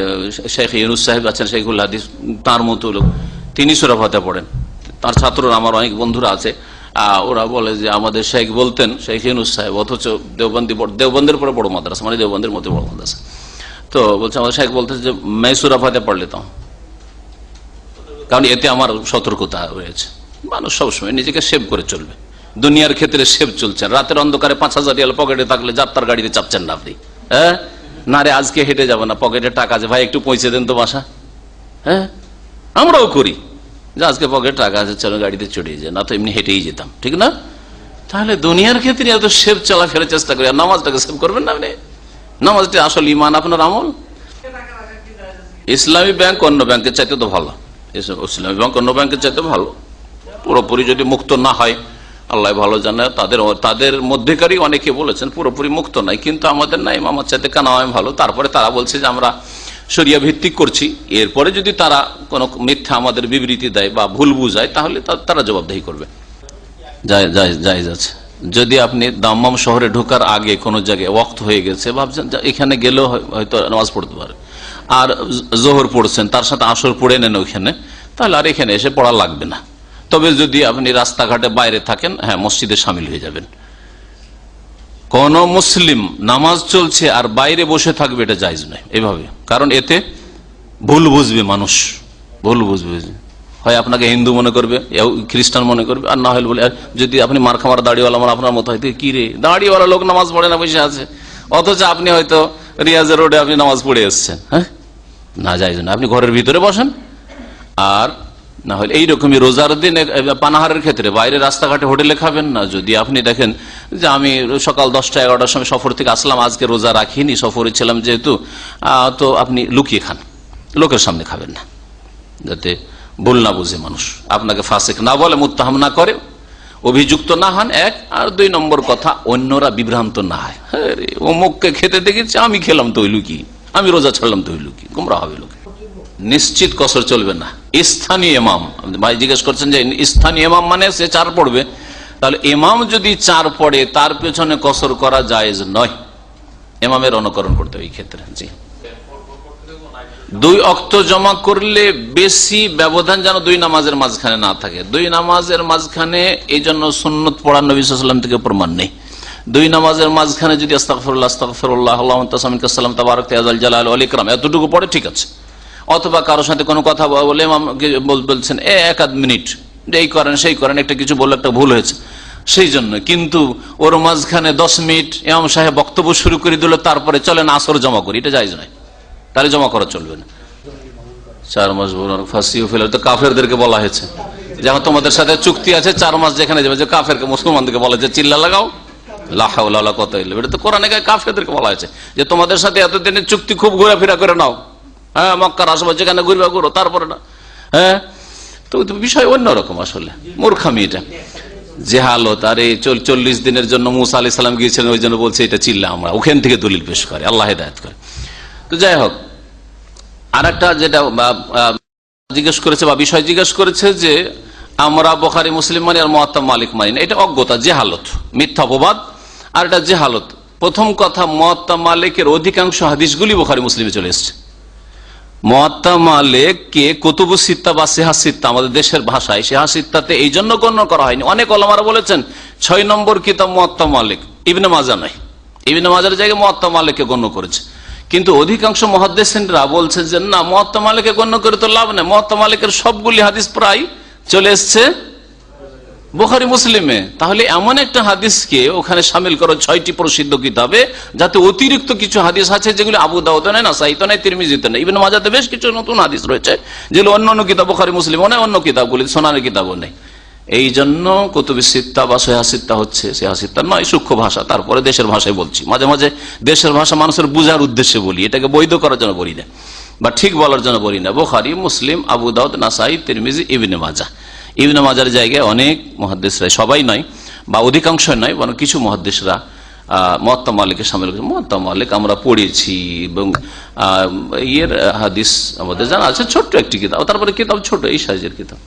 শেখ ইউনুস সাহেব আছেন, শেখুল হাদিস, তার মতো লোক, তিনি সূরা ফাতিহা পড়েন। তার ছাত্ররা, আমার অনেক বন্ধুরা আছে, ওরা বলে যে আমাদের শেখ বলতেন, শেখ ইউনুস সাহেব, অথচ দেওবন্দের পরে বড় মাদ্রাসা, মানে দেওবন্দের মধ্যে বড় মাদ্রাসা, তো বলছে আমাদের শেখ বলতেন যে मैं সূরা ফাতিহা পড় लेता हूं, কারণ এতে আমার সতর্কতা রয়েছে। মানুষ সবসময় নিজেকে সেভ করে চলবে, দুনিয়ার ক্ষেত্রে সেভ চলছেন। রাতের অন্ধকারে 5000 রিয়াল পকেটে থাকলে যাত্রার গাড়িতে চাপছেন না আপনি, হ্যাঁ, না রে আজকে হেঁটে যাবো না, পকেটে টাকা আছে, ভাই একটু পৌঁছে দেন তো বাসা, হ্যাঁ, আমরাও করি যে আজকে পকেটে টাকা আছে, চলো গাড়িতে চড়িয়ে যায়, না তো এমনি হেঁটেই যেতাম, ঠিক না? তাহলে দুনিয়ার ক্ষেত্রে এত সেভ চলাফেরার চেষ্টা করি, আর নামাজটাকে সেভ করবেন না আপনি? নামাজটা আসল ইমান, আপনার আমল। ইসলামী ব্যাংক অন্য ব্যাংকের চাইতে তো ভালো, ইসলামী ব্যাংক অন্য ব্যাংকের চাইতে ভালো, পুরোপুরি যদি মুক্ত না হয় আল্লাহ ভালো জানে। তাদের মধ্যেকারই অনেকে বলেছেন পুরোপুরি মুক্ত নাই, কিন্তু আমাদের নাই, আমার চাইতে কানাওয়াম ভালো। তারপরে তারা বলছে যে আমরা শরিয়া ভিত্তিক করছি, এরপরে যদি তারা কোনো মিথ্যা আমাদের বিবৃতি দেয় বা ভুল বুঝায় তাহলে তারা জবাবদিহি করবে। জায়েজ আছে। যদি আপনি দাম্মাম শহরে ঢোকার আগে কোনো জায়গায় ওয়াক্ত হয়ে গেছে, ভাবছেন এখানে গেলেও হয়তো নামাজ পড়তে পারে, আর জোহর পড়ছেন, তার সাথে আসর পড়ে নেন ওইখানে, তাহলে আর এখানে এসে পড়া লাগবে না। তবে যদি আপনি রাস্তাঘাটে বাইরে থাকেন, হ্যাঁ, মসজিদে সামিল হয়ে যাবেন। কোন মুসলিম নামাজ চলছে আর বাইরে বসে থাকবে, এটা জায়েজ নয় এভাবে, কারণ এতে ভুল বুঝবে মানুষ, ভুল বুঝবে, হয় আপনাকে হিন্দু মনে করবে, খ্রিস্টান মনে করবে, আর না হলে বলে যদি আপনি মার খামার দাড়িওয়ালা আমার আপনার মতো হয়তো কি রে দাড়িওয়ালা লোক নামাজ পড়ে না বসে আছে, অথচ আপনি হয়তো রিয়াজের রোডে আপনি নামাজ পড়ে এসছেন, হ্যাঁ, না জায়েজ না। আপনি ঘরের ভিতরে বসেন, আর না হলে এইরকমই রোজার দিন পানাহারের ক্ষেত্রে বাইরে রাস্তাঘাটে হোটেলে খাবেন না। যদি আপনি দেখেন যে আমি সকাল 10টা 11টার সময় সফর থেকে আসলাম, আজকে রোজা রাখিনি, সফরে ছিলাম যেহেতু, তো আপনি লুকিয়ে খান, লোকের সামনে খাবেন না, যাতে ভুল না বুঝে মানুষ আপনাকে ফাসিক না বলে, মুত্তাহাম না করে, অভিযুক্ত না হন, এক। আর 2 নম্বর কথা, অন্যরা বিভ্রান্ত না হয়, অমুককে খেতে দেখেছি, আমি খেলাম তো ওই লুকি, আমি রোজা ছাড়লাম তো ওই লুকি, গুমরা হবে লোক। নিশ্চিত কসর চলবে না। স্থানীয় ইমাম, ভাই জিজ্ঞেস করছেন যে স্থানীয় ইমাম মানে সে 4 পড়বে, তাহলে ইমাম যদি 4 পড়ে তার পেছনে কসর করা জায়েজ নয়, ইমামের অনুকরণ করতে হবে এই ক্ষেত্রে। জি, 2 ওয়াক্ত জমা করলে বেশি ব্যবধান যেন 2 নামাজের মাঝখানে না থাকে। 2 নামাজের মাঝখানে এই জন্য সুন্নত পড়া নবী সাল্লাল্লাহু আলাইহি ওয়াসাল্লাম থেকে প্রমাণ নেই। 2 নামাজের মাঝখানে যদি আস্তাগফিরুল্লাহ আস্তাগফিরুল্লাহ আল্লাহুম্মা তাসামিকা সাল্লাম তাবারাক ইয়াজাল জালাল ওয়াল ইকরাম এতটুকু পড়ে ঠিক আছে। অথবা কারোর সাথে কোনো কথা বলে ইমামকে বলছেন 1 মিনিট এই করেন সেই করেন, একটা কিছু বললে একটা ভুল হয়েছে সেই জন্য, কিন্তু ওর মাঝখানে 10 মিনিট ইমাম সাহেব বক্তব্য শুরু করে দিল, তারপরে চলেন আসর জমা করি, এটা জায়েজ নয়, তাহলে জমা করা চলবে না। 4 মাস ফাঁসিও ফেলে তো কাফেরদেরকে বলা হয়েছে, যেমন তোমাদের সাথে চুক্তি আছে 4 মাস যেখানে যাবে, যে কাফেরকে মুসলমানদেরকে বলা হয়েছে চিল্লা লাগাও লা হাওলা ওয়ালা কুওয়াতা ইল্লা বিল্লাহ, এটা তো কোরআনে কাফেরদেরকে বলা হয়েছে যে তোমাদের সাথে এতদিনের চুক্তি, খুব ঘোরাফেরা করে নাও, হ্যাঁ মক্কার আশেপাশে যেখানে ঘুরবা ঘুরো, তারপরে না, হ্যাঁ। তো বিষয় অন্যরকম, আসলে মূর্খামি এটা, জেহালত। আর এই 40 দিনের জন্য মুসা আলাইহিস সালাম গিয়েছিলেন, ওই জন্য বলছে এটা চিল্লা, আমরা ওখান থেকে দলিল পেশ করে, আল্লাহ হেদায়েত করে। তো যাই হোক, আর একটা যেটা জিজ্ঞেস করেছে বা বিষয় জিজ্ঞেস করেছে যে আমরা বুখারী মুসলিম মানি আর মুওয়াত্তা মালিক মানি না, এটা অজ্ঞতা, জেহালত, মিথ্যা অপবাদ, আর এটা জেহালত। প্রথম কথা, মুওয়াত্তা মালিকের অধিকাংশ হাদিসগুলি বুখারী মুসলিমে চলে এসেছে। মুওয়াত্তা মালিককে কুতুবুস সিত্তা বা সিহাহ সিত্তা আমাদের দেশের ভাষায় সিহাহ সিত্তাতে এই জন্য গণ্য করা হয়নি। অনেক ওলামারা বলেছেন 6 নম্বর কিতাব মুওয়াত্তা মালিক, ইবনে মাজাহ নয়, ইবনে মাজাহের জায়গায় মুওয়াত্তা মালিককে গণ্য করেছে। কিন্তু অধিকাংশ মুহাদ্দিসিনরা বলছে যে না, মুওয়াত্তা মালিককে গণ্য করে তো লাভ নেই, মুওয়াত্তা মালিকের সবগুলি হাদিস প্রায় চলে এসছে বুখারী মুসলিমে। তাহলে এমন একটা হাদিসকে ওখানে শামিল করো 6টি প্রসিদ্ধ কিতাবে, যাতে অতিরিক্ত কিছু হাদিস আছে যেগুলো আবু দাউদে নাই, নাসাইতে নাই, তিরমিজিতে নাই, ইবনে মাজাহতে বেশ কিছু নতুন হাদিস রয়েছে যেগুলো অন্যান্য কিতাব, বুখারী মুসলিমও নাই, অন্য কিতাবগুলি সুনানের কিতাবও নেই। এই জন্য কুতুবুস সিত্তা বা সিহাহ সিত্তা হচ্ছে, সিহাহ সিত্তা নয়, সূক্ষ্ম ভাষা। তারপরে দেশের ভাষায় বলছি, মাঝে মাঝে দেশের ভাষা মানুষের বুঝার উদ্দেশ্যে বলি, এটাকে বৈধ করার জন্য বলি না বা ঠিক বলার জন্য বলি না। বুখারী, মুসলিম, আবু দাউদ, নাসাই, তিরমিজি, ইবনে মাজাহ। ইবনে মাজাহর জায়গায় অনেক মুহাদ্দিসরা, সবাই নয় বা অধিকাংশ নয়, বরং কিছু মুহাদ্দিসরা মুওয়াত্তা মালিকের শামিল করেছে। মুওয়াত্তা মালিক আমরা পড়েছি এবং এর হাদিস আমাদের জানা আছে, ছোট্ট একটি কিতাব, তারপরে কিতাব ছোট, এই সাইজের কিতাব।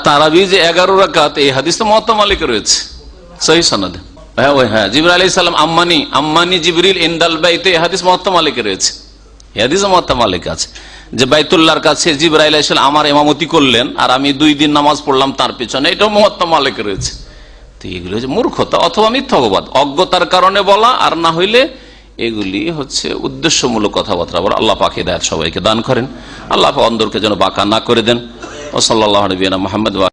তারাবি যে 11 রাকাত, এই হাদিস তো মুওয়াত্তা মালিকে রয়েছে সহিহ সনদে। হ্যাঁ, জিবরাইল আলাইহিস সালাম আম্মানি জিবরিল ইনদাল বাইতে, এই হাদিস মুওয়াত্তা মালিকে রয়েছে, এই হাদিস মুওয়াত্তা মালিক আছে যে বাইতুল্লাহর কাছে জিবরাইল আলাইহিস সালাম আমার ইমামতি করলেন আর আমি 2 দিন নামাজ পড়লাম তার পেছনে, এটাও মুওয়াত্তা মালিকে রয়েছে। তো এগুলো হচ্ছে মূর্খতা অথবা মিথ্যা অপবাদ, অজ্ঞতার কারণে বলা, আর না হইলে এগুলি হচ্ছে উদ্দেশ্যমূলক কথাবার্তা বলা। আল্লাহ পাক হিদায়াত সবাইকে দান করেন, আল্লাহ পাক অন্তরকে যেন বাঁকা না করে দেন। ও সাল্লাল্লাহু আলাইহি ওয়া সাল্লাম মুহাম্মদ।